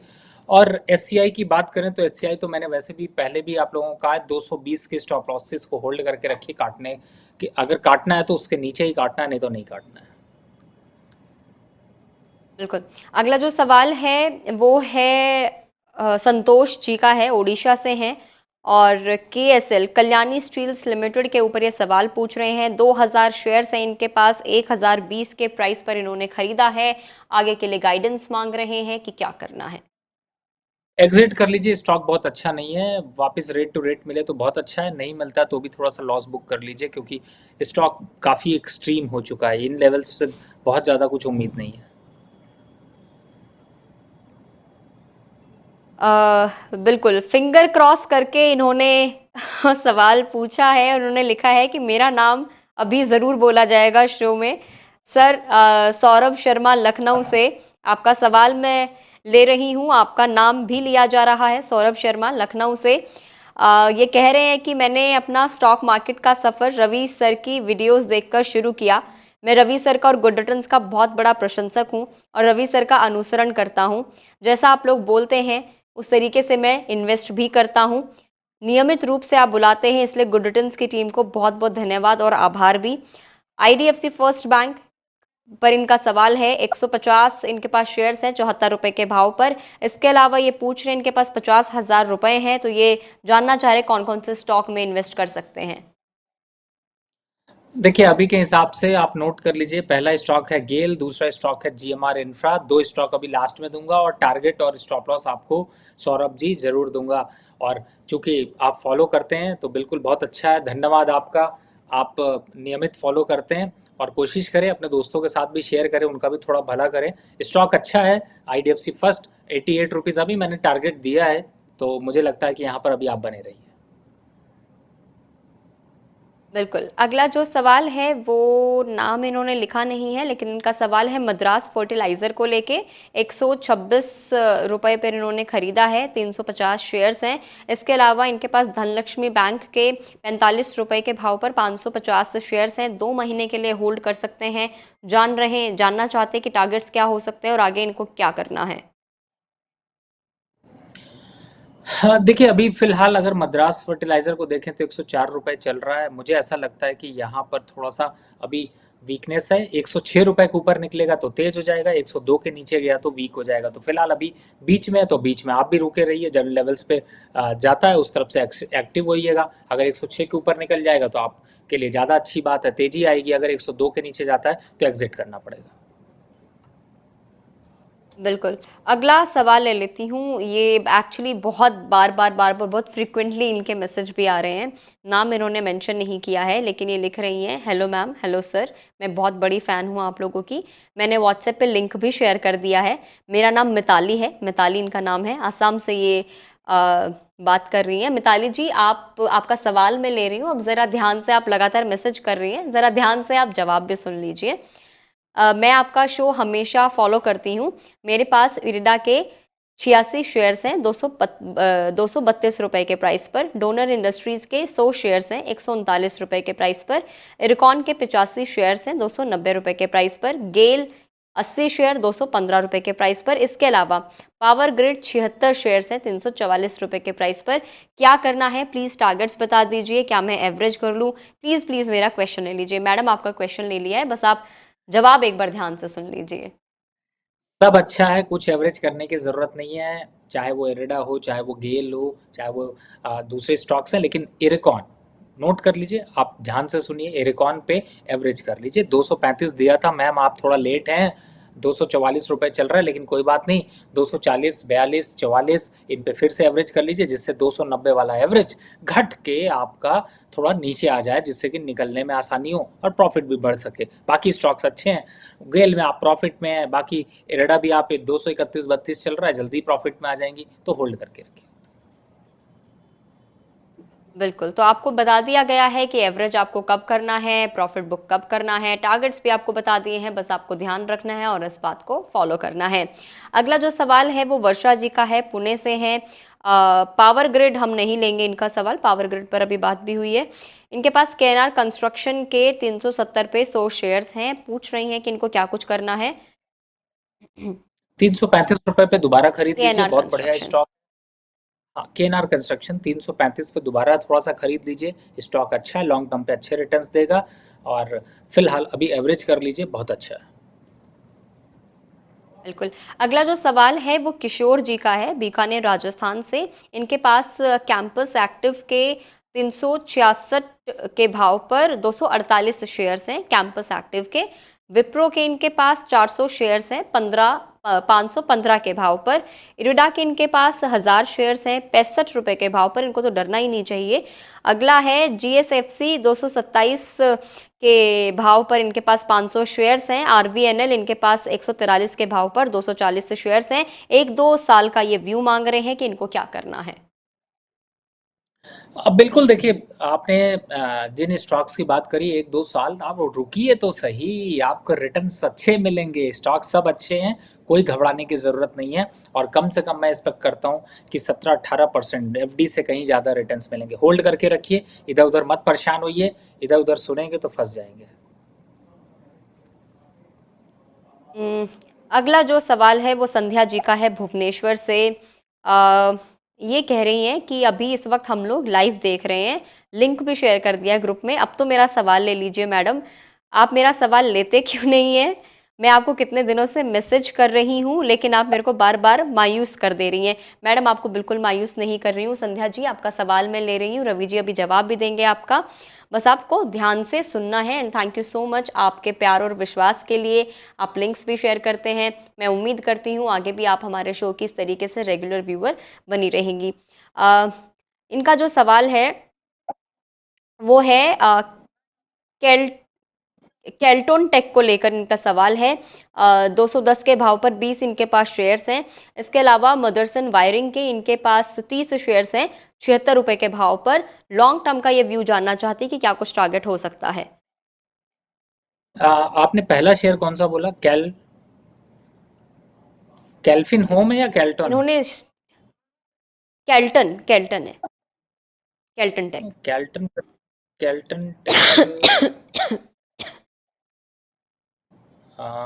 और एससीआई की बात करें तो एससीआई तो मैंने वैसे भी पहले भी आप लोगों को कहा है, 220 के स्टॉप लॉसेस को होल्ड करके रखिए। काटने कि अगर काटना है तो उसके नीचे ही काटना है, नहीं तो नहीं काटना है। बिल्कुल। अगला जो सवाल है वो है संतोष जी का है, ओडिशा से हैं। और केएसएल कल्याणी स्टील्स लिमिटेड के ऊपर ये सवाल पूछ रहे हैं। 2000 शेयर्स हैं इनके पास, 1020 के प्राइस पर इन्होंने खरीदा है। आगे के लिए गाइडेंस मांग रहे हैं कि क्या करना है। एग्जिट कर लीजिए, स्टॉक बहुत अच्छा नहीं है। वापस रेट टू रेट मिले तो बहुत अच्छा है, नहीं मिलता तो भी थोड़ा सा लॉस बुक कर लीजिए, क्योंकि स्टॉक काफ़ी एक्सट्रीम हो चुका है। इन लेवल्स से बहुत ज़्यादा कुछ उम्मीद नहीं है। बिल्कुल, फिंगर क्रॉस करके इन्होंने सवाल पूछा है। उन्होंने लिखा है कि मेरा नाम अभी ज़रूर बोला जाएगा शो में। सर सौरभ शर्मा लखनऊ से आपका सवाल मैं ले रही हूँ, आपका नाम भी लिया जा रहा है। सौरभ शर्मा लखनऊ से ये कह रहे हैं कि मैंने अपना स्टॉक मार्केट का सफ़र रवि सर की वीडियोस देखकर शुरू किया। मैं रवि सर का और गुड रिटर्न्स का बहुत बड़ा प्रशंसक हूँ और रवि सर का अनुसरण करता हूँ। जैसा आप लोग बोलते हैं उस तरीके से मैं इन्वेस्ट भी करता हूँ। नियमित रूप से आप बुलाते हैं, इसलिए गुड रिटर्न्स की टीम को बहुत बहुत धन्यवाद और आभार भी। आईडीएफसी फर्स्ट बैंक पर इनका सवाल है, 150 इनके पास शेयर्स हैं 74 रुपए के भाव पर। इसके अलावा ये पूछ रहे हैं इनके पास 50,000 रुपए हैं, तो ये जानना चाह रहे कौन कौन से स्टॉक में इन्वेस्ट कर सकते हैं। देखिए अभी के हिसाब से आप नोट कर लीजिए, पहला स्टॉक है गेल, दूसरा स्टॉक है जीएमआर इंफ्रा। दो स्टॉक अभी लास्ट में दूंगा और टारगेट और स्टॉप लॉस आपको सौरभ जी जरूर दूंगा। और चूंकि आप फॉलो करते हैं तो बिल्कुल बहुत अच्छा है, धन्यवाद आपका। आप नियमित फॉलो करते हैं और कोशिश करें अपने दोस्तों के साथ भी शेयर करें, उनका भी थोड़ा भला करें। स्टॉक अच्छा है, आईडीएफसी फर्स्ट 88 रुपीज़ अभी मैंने टारगेट दिया है। तो मुझे लगता है कि यहाँ पर अभी आप बने रहिए। बिल्कुल। अगला जो सवाल है वो नाम इन्होंने लिखा नहीं है, लेकिन इनका सवाल है मद्रास फर्टिलाइज़र को लेके। 126 रुपए पर इन्होंने खरीदा है, 350 शेयर्स हैं। इसके अलावा इनके पास धनलक्ष्मी बैंक के 45 रुपए के भाव पर 550 शेयर्स हैं। 2 महीने के लिए होल्ड कर सकते हैं। जानना चाहते हैं कि टारगेट्स क्या हो सकते हैं और आगे इनको क्या करना है? हाँ, देखिए अभी फ़िलहाल अगर मद्रास फर्टिलाइज़र को देखें तो ₹104 चल रहा है। मुझे ऐसा लगता है कि यहाँ पर थोड़ा-सा अभी वीकनेस है। ₹106 के ऊपर निकलेगा तो तेज़ हो जाएगा, 102 के नीचे गया तो वीक हो जाएगा। तो फ़िलहाल अभी बीच में है तो बीच में आप भी रुके रहिए। जब लेवल्स पे जाता है उस तरफ से एक्टिव होइएगा। अगर 106 के ऊपर निकल जाएगा तो आपके लिए ज़्यादा अच्छी बात है, तेज़ी आएगी। अगर 102 के नीचे जाता है तो एग्ज़िट करना पड़ेगा। बिल्कुल। अगला सवाल ले लेती हूँ। ये एक्चुअली बार-बार बहुत फ्रीक्वेंटली इनके मैसेज भी आ रहे हैं। नाम इन्होंने मेंशन नहीं किया है, लेकिन ये लिख रही हैं, हेलो मैम, हेलो सर, मैं बहुत बड़ी फ़ैन हूँ आप लोगों की। मैंने व्हाट्सएप पे लिंक भी शेयर कर दिया है। मेरा नाम मिताली है, मिताली इनका नाम है। आसाम से ये बात कर रही हैं। मिताली जी, आपका सवाल मैं ले रही हूँ। अब ज़रा ध्यान से, आप लगातार मैसेज कर रही हैं, ज़रा ध्यान से आप जवाब भी सुन लीजिए। मैं आपका शो हमेशा फॉलो करती हूँ। मेरे पास इरिडा के 86 शेयर्स हैं, 232 रुपए के प्राइस पर। डोनर इंडस्ट्रीज़ के 100 शेयर्स हैं, 139 रुपए के प्राइस पर। इरकॉन के 85 शेयर्स हैं, 290 रुपए के प्राइस पर। गेल 80 शेयर, 215 रुपए के प्राइस पर। इसके अलावा पावर ग्रिड 76 शेयर्स हैं, 344 रुपए के प्राइस पर। क्या करना है, प्लीज़ टारगेट्स बता दीजिए। क्या मैं एवरेज कर लूँ? प्लीज़ प्लीज़ मेरा क्वेश्चन ले लीजिए। मैडम, आपका क्वेश्चन ले लिया है, बस आप जवाब एक बार ध्यान से सुन लीजिए। सब अच्छा है, कुछ एवरेज करने की ज़रूरत नहीं है, चाहे वो इरिडा हो, चाहे वो गेल हो, चाहे वो दूसरे स्टॉक्स हैं, लेकिन इरकॉन नोट कर लीजिए, आप ध्यान से सुनिए, इरकॉन पे एवरेज कर लीजिए। 235 दिया था मैम, आप थोड़ा लेट हैं, ₹244 चल रहा है, लेकिन कोई बात नहीं, 240, 42, 44 इन पे फिर से एवरेज कर लीजिए, जिससे 290 वाला एवरेज घट के आपका थोड़ा नीचे आ जाए, जिससे कि निकलने में आसानी हो और प्रॉफिट भी बढ़ सके। बाकी स्टॉक्स अच्छे हैं, गेल में आप प्रॉफिट में है, बाकी इरेडा भी आप 231-32 चल रहा है, जल्दी प्रॉफिट में आ जाएंगी, तो होल्ड करके रखिए। बिल्कुल, तो आपको बता दिया गया है कि एवरेज आपको कब करना है, प्रॉफिट बुक कब करना है, टारगेट्स भी आपको बता दिए हैं, बस आपको ध्यान रखना है और इस बात को फॉलो करना है। अगला जो सवाल है वो वर्षा जी का है, पुणे से है। पावर ग्रिड हम नहीं लेंगे इनका सवाल, पावर ग्रिड पर अभी बात भी हुई है। इनके पास केएनआर कंस्ट्रक्शन के 370 पे 100 शेयर्स हैं। पूछ रही हैं कि इनको क्या कुछ करना है। ₹335 पे दोबारा खरीद लीजिए, केएनआर बहुत बढ़िया कंस्ट्रक्शन। स्टॉक। हाँ, केएनआर कंस्ट्रक्शन 335 पे दोबारा थोड़ा सा खरीद लीजिए, स्टॉक अच्छा है, लॉन्ग टर्म पे अच्छे रिटर्न्स देगा, और फिलहाल अभी एवरेज कर लीजिए, बहुत अच्छा है। बिल्कुल। अगला जो सवाल है वो किशोर जी का है, बीकानेर राजस्थान से। इनके पास कैंपस एक्टिव के 366 के भाव पर 248 शेयर्स हैं, कैंपस एक्टिव के। विप्रो के इनके पास 400 शेयर्स हैं, 515 के भाव पर। इरिडा के इनके पास 1000 शेयर्स हैं, 65 रुपए के भाव पर। इनको तो डरना ही नहीं चाहिए। अगला है जीएसएफसी, 227 के भाव पर इनके पास 500 शेयर्स हैं। आरवीएनएल इनके पास 143 के भाव पर 240 से शेयर्स हैं। 1-2 साल का ये व्यू मांग रहे हैं कि इनको क्या करना है। अब बिल्कुल देखिए, आपने जिन स्टॉक्स की बात करी 1-2 साल, आप रुकिए तो सही, आपको रिटर्न्स अच्छे मिलेंगे, स्टॉक सब अच्छे हैं, कोई घबराने की ज़रूरत नहीं है। और कम से कम मैं एक्सपेक्ट करता हूँ कि 17-18% एफडी से कहीं ज़्यादा रिटर्न्स मिलेंगे। होल्ड करके रखिए, इधर उधर मत परेशान होइए, इधर उधर सुनेंगे तो फंस जाएंगे। उम, अगला जो सवाल है वो संध्या जी का है, भुवनेश्वर से। अ, ये कह रही हैं कि अभी इस वक्त हम लोग लाइव देख रहे हैं, लिंक भी शेयर कर दिया ग्रुप में। अब तो मेरा सवाल ले लीजिए मैडम। आप मेरा सवाल लेते क्यों नहीं हैं? मैं आपको कितने दिनों से मैसेज कर रही हूँ, लेकिन आप मेरे को बार-बार मायूस कर दे रही हैं। मैडम, आपको बिल्कुल मायूस नहीं कर रही हूँ। संध्या जी, आपका सवाल मैं ले रही हूँ, रवि जी अभी जवाब भी देंगे आपका। बस आपको ध्यान से सुनना है। And thank you so much आपके प्यार और विश्वास के लिए। आप लिंक्स भी शेयर करते हैं। मैं उम्मीद करती हूँ आगे भी आप हमारे शो की इस तरीके से रेगुलर व्यूअर बनी रहेंगी। अ, इनका जो सवाल है वो है केल केल्टोन टेक को लेकर इनका सवाल है। 210 के भाव पर 20 इनके पास शेयर्स हैं। इसके अलावा मदरसन वायरिंग के इनके पास 30 शेयर्स हैं 76 रुपए के भाव पर। लॉन्ग टर्म का ये व्यू जानना चाहती कि क्या कुछ टारगेट हो सकता है। आपने पहला शेयर कौन सा बोला? कैल्फिन होम है या कैल्टन? इन्होंने केल्टन केल्टन है, केल्टन टेक। कैल्टन कैल्टन टेक।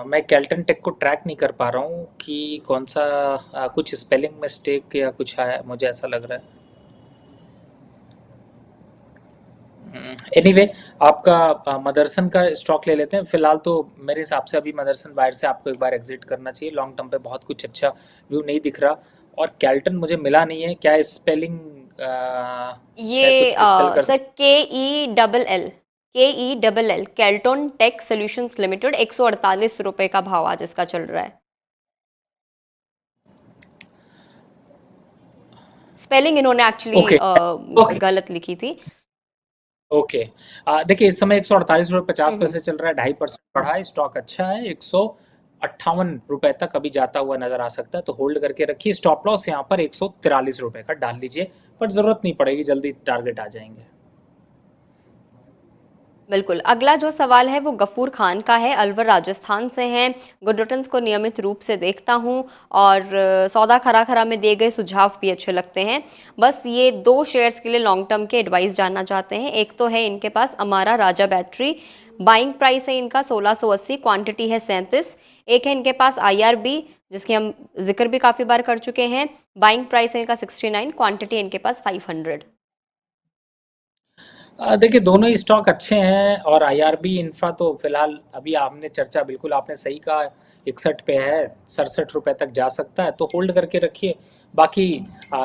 मैं कैल्टन टेक को ट्रैक नहीं कर पा रहा हूँ कि कौन सा कुछ स्पेलिंग मिस्टेक या कुछ है, मुझे ऐसा लग रहा है। एनीवे आपका मदरसन का स्टॉक ले लेते हैं फिलहाल। तो मेरे हिसाब से अभी मदरसन बाहर से आपको एक बार एग्जिट करना चाहिए। लॉन्ग टर्म पे बहुत कुछ अच्छा व्यू नहीं दिख रहा। और कैल्टन मुझे मिला नहीं है, क्या स्पेलिंग है? ये कुछ स्पेल कर sir K E double L Kellton tech solutions limited, 148 रुपए का भाव आज इसका चल रहा है। स्पेलिंग इन्होंने एक्चुअली ओके ओके गलत लिखी थी। ओके। देखिए इस समय 148 रुपये 50 पैसे हम्म। चल रहा है, 2.5% बढ़ा है। स्टॉक अच्छा है, 158 रुपए तक अभी जाता हुआ नजर आ सकता है, तो होल्ड करके रखिए। स्टॉप लॉस यहाँ पर 143 रुपए का डाल लीजिए, पर जरूरत नहीं पड़ेगी, जल्दी टारगेट आ जाएंगे। बिल्कुल। अगला जो सवाल है वो गफूर खान का है, अलवर राजस्थान से हैं। गुड रिटर्न्स को नियमित रूप से देखता हूँ और सौदा खरा खरा में दिए गए सुझाव भी अच्छे लगते हैं। बस ये दो शेयर्स के लिए लॉन्ग टर्म के एडवाइस जानना चाहते हैं। एक तो है इनके पास Amara Raja battery, buying price है इनका 1680, क्वांटिटी है 37। एक है इनके पास आईआरबी, जिसकी हम जिक्र भी काफ़ी बार कर चुके हैं। बाइंग प्राइस है इनका 69, क्वांटिटी है इनके पास 500। देखिए दोनों ही स्टॉक अच्छे हैं, और आईआरबी इंफ्रा तो फिलहाल अभी आपने चर्चा, बिल्कुल आपने सही कहा, 61 पे है, 67 रुपए तक जा सकता है, तो होल्ड करके रखिए। बाकी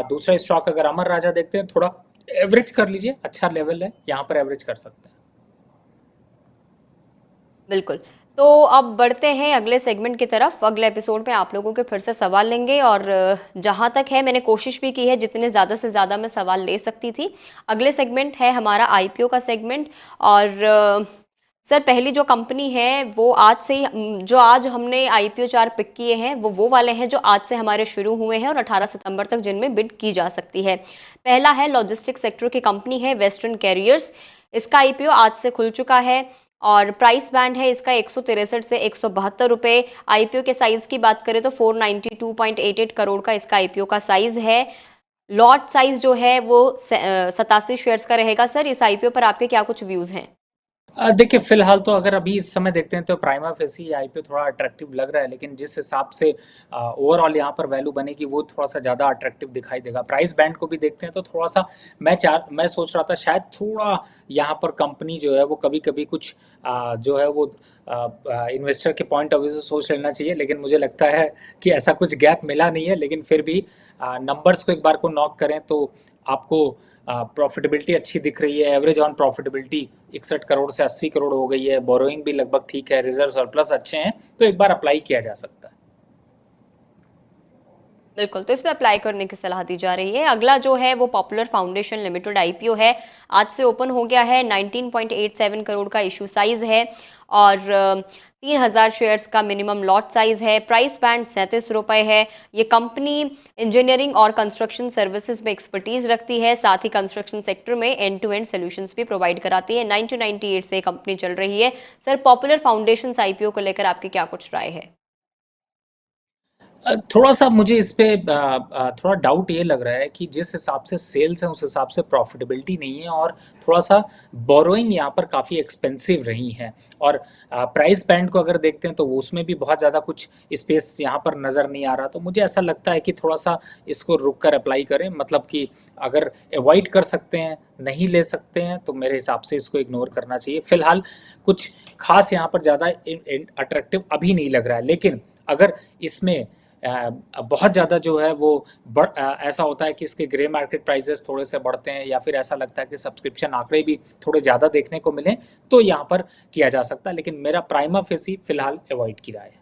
दूसरा स्टॉक अगर अमर राजा देखते हैं, थोड़ा एवरेज कर लीजिए, अच्छा लेवल है, यहाँ पर एवरेज कर सकते हैं। बिल्कुल। तो अब बढ़ते हैं अगले सेगमेंट की तरफ। अगले एपिसोड में आप लोगों के फिर से सवाल लेंगे और जहाँ तक है मैंने कोशिश भी की है जितने ज़्यादा से ज़्यादा मैं सवाल ले सकती थी। अगले सेगमेंट है हमारा आईपीओ का सेगमेंट। और सर पहली जो कंपनी है वो आज से ही जो आज हमने आईपीओ 4 पिक किए हैं वो वाले हैं जो आज से हमारे शुरू हुए हैं और 18 सितंबर तक जिनमें बिड की जा सकती है। पहला है लॉजिस्टिक सेक्टर की कंपनी है वेस्टर्न कैरियर्स। इसका आईपीओ आज से खुल चुका है और प्राइस बैंड है इसका 163 से 172 रुपए। आईपीओ के साइज की बात करें तो 492.88 करोड़ का इसका आईपीओ का साइज है। लॉट साइज जो है वो 87 शेयर्स का रहेगा। सर इस आईपीओ पर आपके क्या कुछ व्यूज हैं? देखिए फिलहाल तो अगर अभी इस समय देखते हैं तो प्राइमा फेसी आईपीओ थोड़ा अट्रैक्टिव लग रहा है, लेकिन जिस हिसाब से ओवरऑल यहाँ पर वैल्यू बनेगी वो थोड़ा सा ज़्यादा अट्रैक्टिव दिखाई देगा। प्राइस बैंड को भी देखते हैं तो थोड़ा सा मैं सोच रहा था शायद थोड़ा यहाँ पर कंपनी जो है वो कभी कभी कुछ जो है वो इन्वेस्टर के पॉइंट ऑफ व्यू से सोच लेना चाहिए, लेकिन मुझे लगता है कि ऐसा कुछ गैप मिला नहीं है। लेकिन फिर भी नंबर्स को एक बार को नॉक करें तो आपको प्रॉफिटेबिलिटी अच्छी दिख रही है। एवरेज ऑन प्रॉफिटेबिलिटी 61 करोड़ से 80 करोड़ हो गई है। बोरोइंग भी लगभग ठीक है, रिजर्व सरप्लस अच्छे हैं, तो एक बार अप्लाई किया जा सकता है। बिल्कुल, तो इस पे अप्लाई करने की सलाह दी जा रही है। अगला जो है वो पॉपुलर फाउंडेशन लिमिटेड आईपीओ है। आज से ओपन हो गया है। 19.87 करोड़ का इशू साइज है और 3000 शेयर्स का मिनिमम लॉट साइज है। प्राइस बैंड 37 रुपए है। ये कंपनी इंजीनियरिंग और कंस्ट्रक्शन सर्विसेज में एक्सपर्टीज रखती है, साथ ही कंस्ट्रक्शन सेक्टर में एंड टू एंड सोल्यूशंस भी प्रोवाइड कराती है। 1998 से ये कंपनी चल रही है। सर पॉपुलर फाउंडेशन आईपीओ को लेकर आपकी क्या कुछ राय है? थोड़ा सा मुझे इस पे थोड़ा डाउट ये लग रहा है कि जिस हिसाब से सेल्स है उस हिसाब से प्रॉफिटेबिलिटी नहीं है, और थोड़ा सा बोरोइंग यहाँ पर काफ़ी एक्सपेंसिव रही है। और प्राइस बैंड को अगर देखते हैं तो उसमें भी बहुत ज़्यादा कुछ स्पेस यहाँ पर नज़र नहीं आ रहा, तो मुझे ऐसा लगता है कि थोड़ा सा इसको रुक कर अप्लाई करें। मतलब कि अगर अवॉइड कर सकते हैं, नहीं ले सकते हैं, तो मेरे हिसाब से इसको इग्नोर करना चाहिए। फिलहाल कुछ खास यहाँ पर ज़्यादा अट्रैक्टिव अभी नहीं लग रहा है, लेकिन अगर इसमें बहुत ज़्यादा जो है वो ऐसा होता है कि इसके ग्रे मार्केट प्राइसेस थोड़े से बढ़ते हैं, या फिर ऐसा लगता है कि सब्सक्रिप्शन आंकड़े भी थोड़े ज़्यादा देखने को मिलें, तो यहाँ पर किया जा सकता है। लेकिन मेरा प्राइमा फेसी फिलहाल अवॉइड की राय है।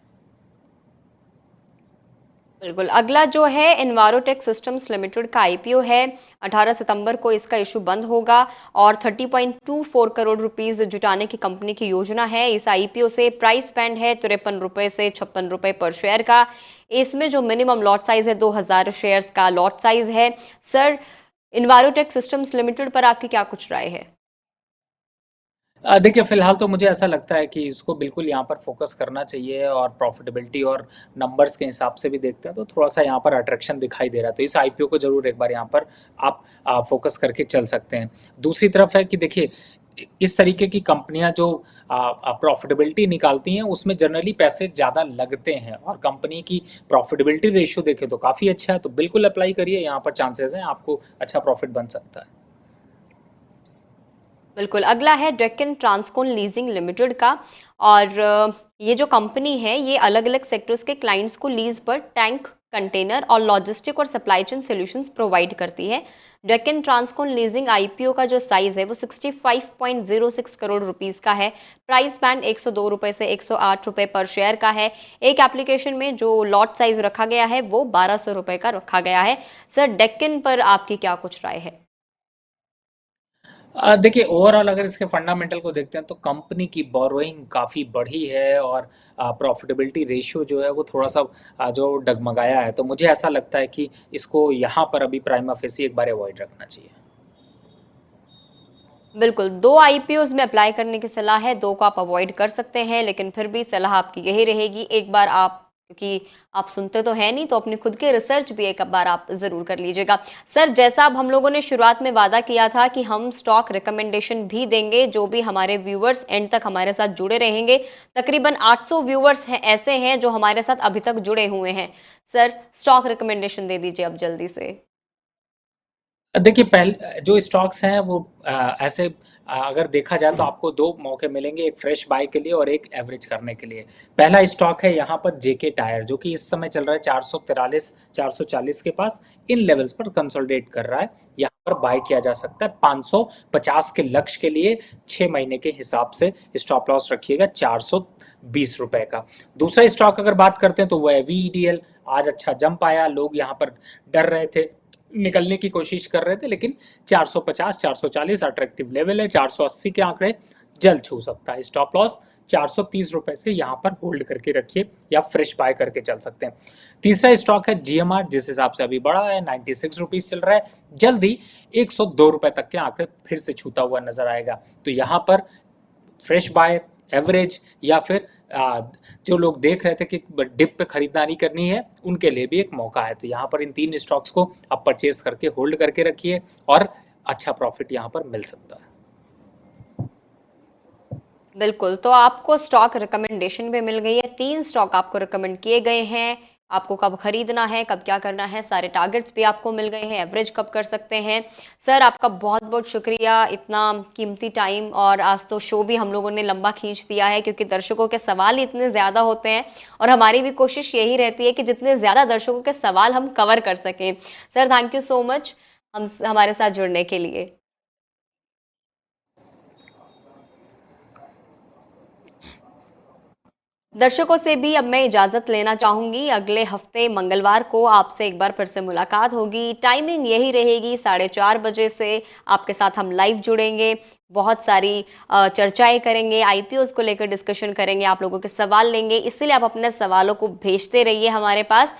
बिल्कुल। अगला जो है एनवायरोटेक सिस्टम्स लिमिटेड का आईपीओ है। 18 सितंबर को इसका इशू बंद होगा और 30.24 करोड़ रुपीस जुटाने की कंपनी की योजना है। इस आईपीओ से प्राइस बैंड है 53 रुपए से 56 रुपए पर शेयर का। इसमें जो मिनिमम लॉट साइज है 2000 शेयर्स का लॉट साइज है। सर, एनवायरोटेक सिस्टम्स लिमिटेड पर आपकी क्या कुछ राय है? देखिए, फ़िलहाल तो मुझे ऐसा लगता है कि इसको बिल्कुल यहाँ पर फ़ोकस करना चाहिए और प्रॉफ़िटेबिलिटी और नंबर्स के हिसाब से भी देखते हैं तो थोड़ा-सा यहाँ पर अट्रैक्शन दिखाई दे रहा है। तो इस आईपीओ को ज़रूर एक बार यहाँ पर आप फ़ोकस करके चल सकते हैं। दूसरी तरफ है कि देखिए, इस तरीके की कंपनियाँ जो प्रॉफ़िटेबिलिटी निकालती हैं उसमें जनरली पैसे ज़्यादा लगते हैं और कंपनी की प्रॉफ़िटेबिलिटी रेशियो देखें तो काफ़ी अच्छा है। तो बिल्कुल अप्लाई करिए, यहाँ पर चांसेस हैं आपको अच्छा प्रॉफ़िट बन सकता है। बिल्कुल। अगला है डेक्कन ट्रांसकोन लीजिंग लिमिटेड का। और ये जो कंपनी है ये अलग अलग सेक्टर्स के क्लाइंट्स को लीज पर टैंक, कंटेनर और लॉजिस्टिक और सप्लाई चेन सॉल्यूशंस प्रोवाइड करती है। डेक्कन ट्रांसकोन लीजिंग आईपीओ का जो साइज है वो 65.06 करोड़ रुपीस का है। प्राइस बैंड 102 रुपए से 108 रुपए पर शेयर का है। एक एप्लीकेशन में जो लॉट साइज रखा गया है वो 1200 रुपए का रखा गया है। सर, डेक्कन पर आपकी क्या कुछ राय है? देखिए, ओवरऑल अगर इसके फंडामेंटल को देखते हैं तो कंपनी की बोरोइंग काफ़ी बढ़ी है और प्रॉफिटेबिलिटी रेशियो जो है वो थोड़ा-सा जो डगमगाया है। तो मुझे ऐसा लगता है कि इसको यहाँ पर अभी प्राइमा फेसी एक बार अवॉइड रखना चाहिए। बिल्कुल, 2 आईपीओज़ में अप्लाई करने की सलाह है, 2 को आप अवॉइड कर सकते हैं, लेकिन फिर भी सलाह आपकी यही रहेगी, एक बार आप, क्योंकि आप सुनते तो हैं नहीं, तो अपनी खुद की रिसर्च भी एक बार आप ज़रूर कर लीजिएगा। सर, जैसा अब हम लोगों ने शुरुआत में वादा किया था कि हम स्टॉक रिकमेंडेशन भी देंगे, जो भी हमारे व्यूअर्स एंड तक हमारे साथ जुड़े रहेंगे, तकरीबन 800 व्यूअर्स हैं, ऐसे हैं जो हमारे साथ अभी तक जुड़े हुए हैं। सर, स्टॉक रिकमेंडेशन दे दीजिए अब जल्दी से। देखिए, जो स्टॉक्स हैं वो ऐसे अगर देखा जाए तो आपको 2 मौके मिलेंगे, एक फ्रेश बाय के लिए और एक एवरेज करने के लिए। पहला स्टॉक है यहाँ पर जेके टायर, जो कि इस समय चल रहा है 443 440 के पास, इन लेवल्स पर कंसोलिडेट कर रहा है। यहाँ पर बाय किया जा सकता है 550 के लक्ष्य के लिए। 6 महीने के हिसाब से स्टॉप लॉस रखिएगा 420 रुपए का। दूसरा स्टॉक अगर बात करते हैं तो वो है वीईडीएल। आज अच्छा जंप आया, लोग यहाँ पर डर रहे थे, निकलने की कोशिश कर रहे थे, लेकिन 450 440 अट्रैक्टिव लेवल है। 480 के आंकड़े जल्द छू सकता है। स्टॉप लॉस 430 रुपए से यहाँ पर होल्ड करके रखिए या फ्रेश बाय करके चल सकते हैं। तीसरा स्टॉक है जीएमआर, जिस हिसाब से अभी बढ़ा है 96 रुपीज चल रहा है, जल्दी 102 रुपए तक के आंकड़े फिर से छूता हुआ नजर आएगा। तो यहाँ पर फ्रेश बाय, एवरेज या फिर जो लोग देख रहे थे कि डिप पे खरीदारी करनी है उनके लिए भी एक मौका है। तो यहाँ पर इन 3 स्टॉक्स को आप परचेज करके होल्ड करके रखिए और अच्छा प्रॉफिट यहाँ पर मिल सकता है। बिल्कुल, तो आपको स्टॉक रिकमेंडेशन भी मिल गई है, 3 स्टॉक आपको रिकमेंड किए गए हैं, आपको कब खरीदना है, कब क्या करना है, सारे टारगेट्स भी आपको मिल गए हैं, एवरेज कब कर सकते हैं। सर, आपका बहुत-बहुत शुक्रिया, इतना कीमती टाइम, और आज तो शो भी हम लोगों ने लंबा खींच दिया है क्योंकि दर्शकों के सवाल ही इतने ज़्यादा होते हैं और हमारी भी कोशिश यही रहती है कि जितने ज़्यादा दर्शकों के सवाल हम कवर कर सकें। Sir, thank you so much हमारे साथ जुड़ने के लिए। दर्शकों से भी अब मैं इजाजत लेना चाहूंगी। अगले हफ्ते मंगलवार को आपसे एक बार फिर से मुलाकात होगी। टाइमिंग यही रहेगी, 4:30 बजे से आपके साथ हम लाइव जुड़ेंगे। बहुत सारी चर्चाएं करेंगे, आईपीओज को लेकर डिस्कशन करेंगे, आप लोगों के सवाल लेंगे। इसलिए आप अपने सवालों को भेजते रहिए हमारे पास।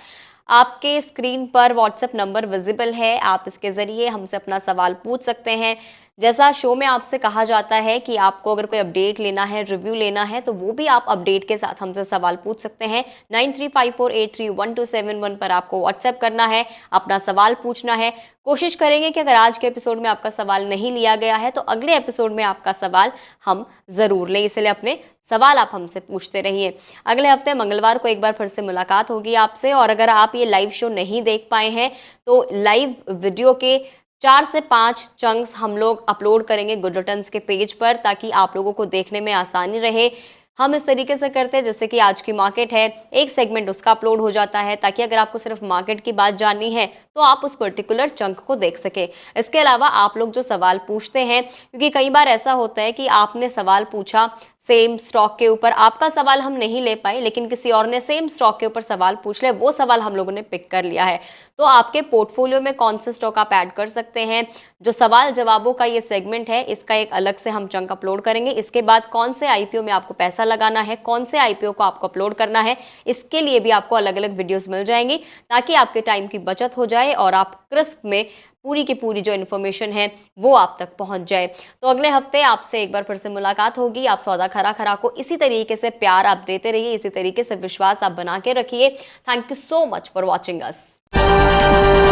आपके स्क्रीन पर व्हाट्सएप नंबर विजिबल है, आप इसके जरिए हमसे अपना सवाल पूछ सकते हैं। जैसा शो में आपसे कहा जाता है कि आपको अगर कोई अपडेट लेना है, रिव्यू लेना है, तो वो भी आप अपडेट के साथ हमसे सवाल पूछ सकते हैं। 9354831271 पर आपको व्हाट्सएप करना है, अपना सवाल पूछना है। कोशिश करेंगे कि अगर आज के एपिसोड में आपका सवाल नहीं लिया गया है तो अगले एपिसोड में आपका सवाल हम जरूर लें, इसलिए अपने सवाल आप हमसे पूछते रहिए। अगले हफ्ते मंगलवार को एक बार फिर से मुलाकात होगी आपसे। और अगर आप ये लाइव शो नहीं देख पाए हैं तो लाइव वीडियो के 4 से 5 चंक्स हम लोग अपलोड करेंगे गुड रिटर्न्स के पेज पर, ताकि आप लोगों को देखने में आसानी रहे। हम इस तरीके से करते हैं जैसे कि आज की मार्केट है, एक सेगमेंट उसका अपलोड हो जाता है, ताकि अगर आपको सिर्फ मार्केट की बात जाननी है तो आप उस पर्टिकुलर चंक को देख सके। इसके अलावा आप लोग जो सवाल पूछते हैं, क्योंकि कई बार ऐसा होता है कि आपने सवाल पूछा, सेम स्टॉक के ऊपर। आपका सवाल हम नहीं ले पाए, लेकिन किसी और ने सेम स्टॉक के ऊपर सवाल पूछ लिया, वो सवाल हम लोगों ने पिक कर लिया है। तो आपके पोर्टफोलियो में कौन से स्टॉक आप ऐड कर सकते हैं, जो सवाल जवाबों का ये सेगमेंट है, इसका एक अलग से हम चंक अपलोड करेंगे। इसके बाद कौन से आईपीओ में आपको पैसा लगाना है, कौन से आईपीओ को आपको अपलोड करना है, इसके लिए भी आपको अलग अलग वीडियोस मिल जाएंगी, ताकि आपके टाइम की बचत हो जाए और आप क्रिस्प में पूरी की पूरी जो इन्फॉर्मेशन है वो आप तक पहुंच जाए। तो अगले हफ्ते आपसे एक बार फिर से मुलाकात होगी। आप सौदा खरा खरा को इसी तरीके से प्यार आप देते रहिए, इसी तरीके से विश्वास आप बना के रखिए। Thank you so much for watching us.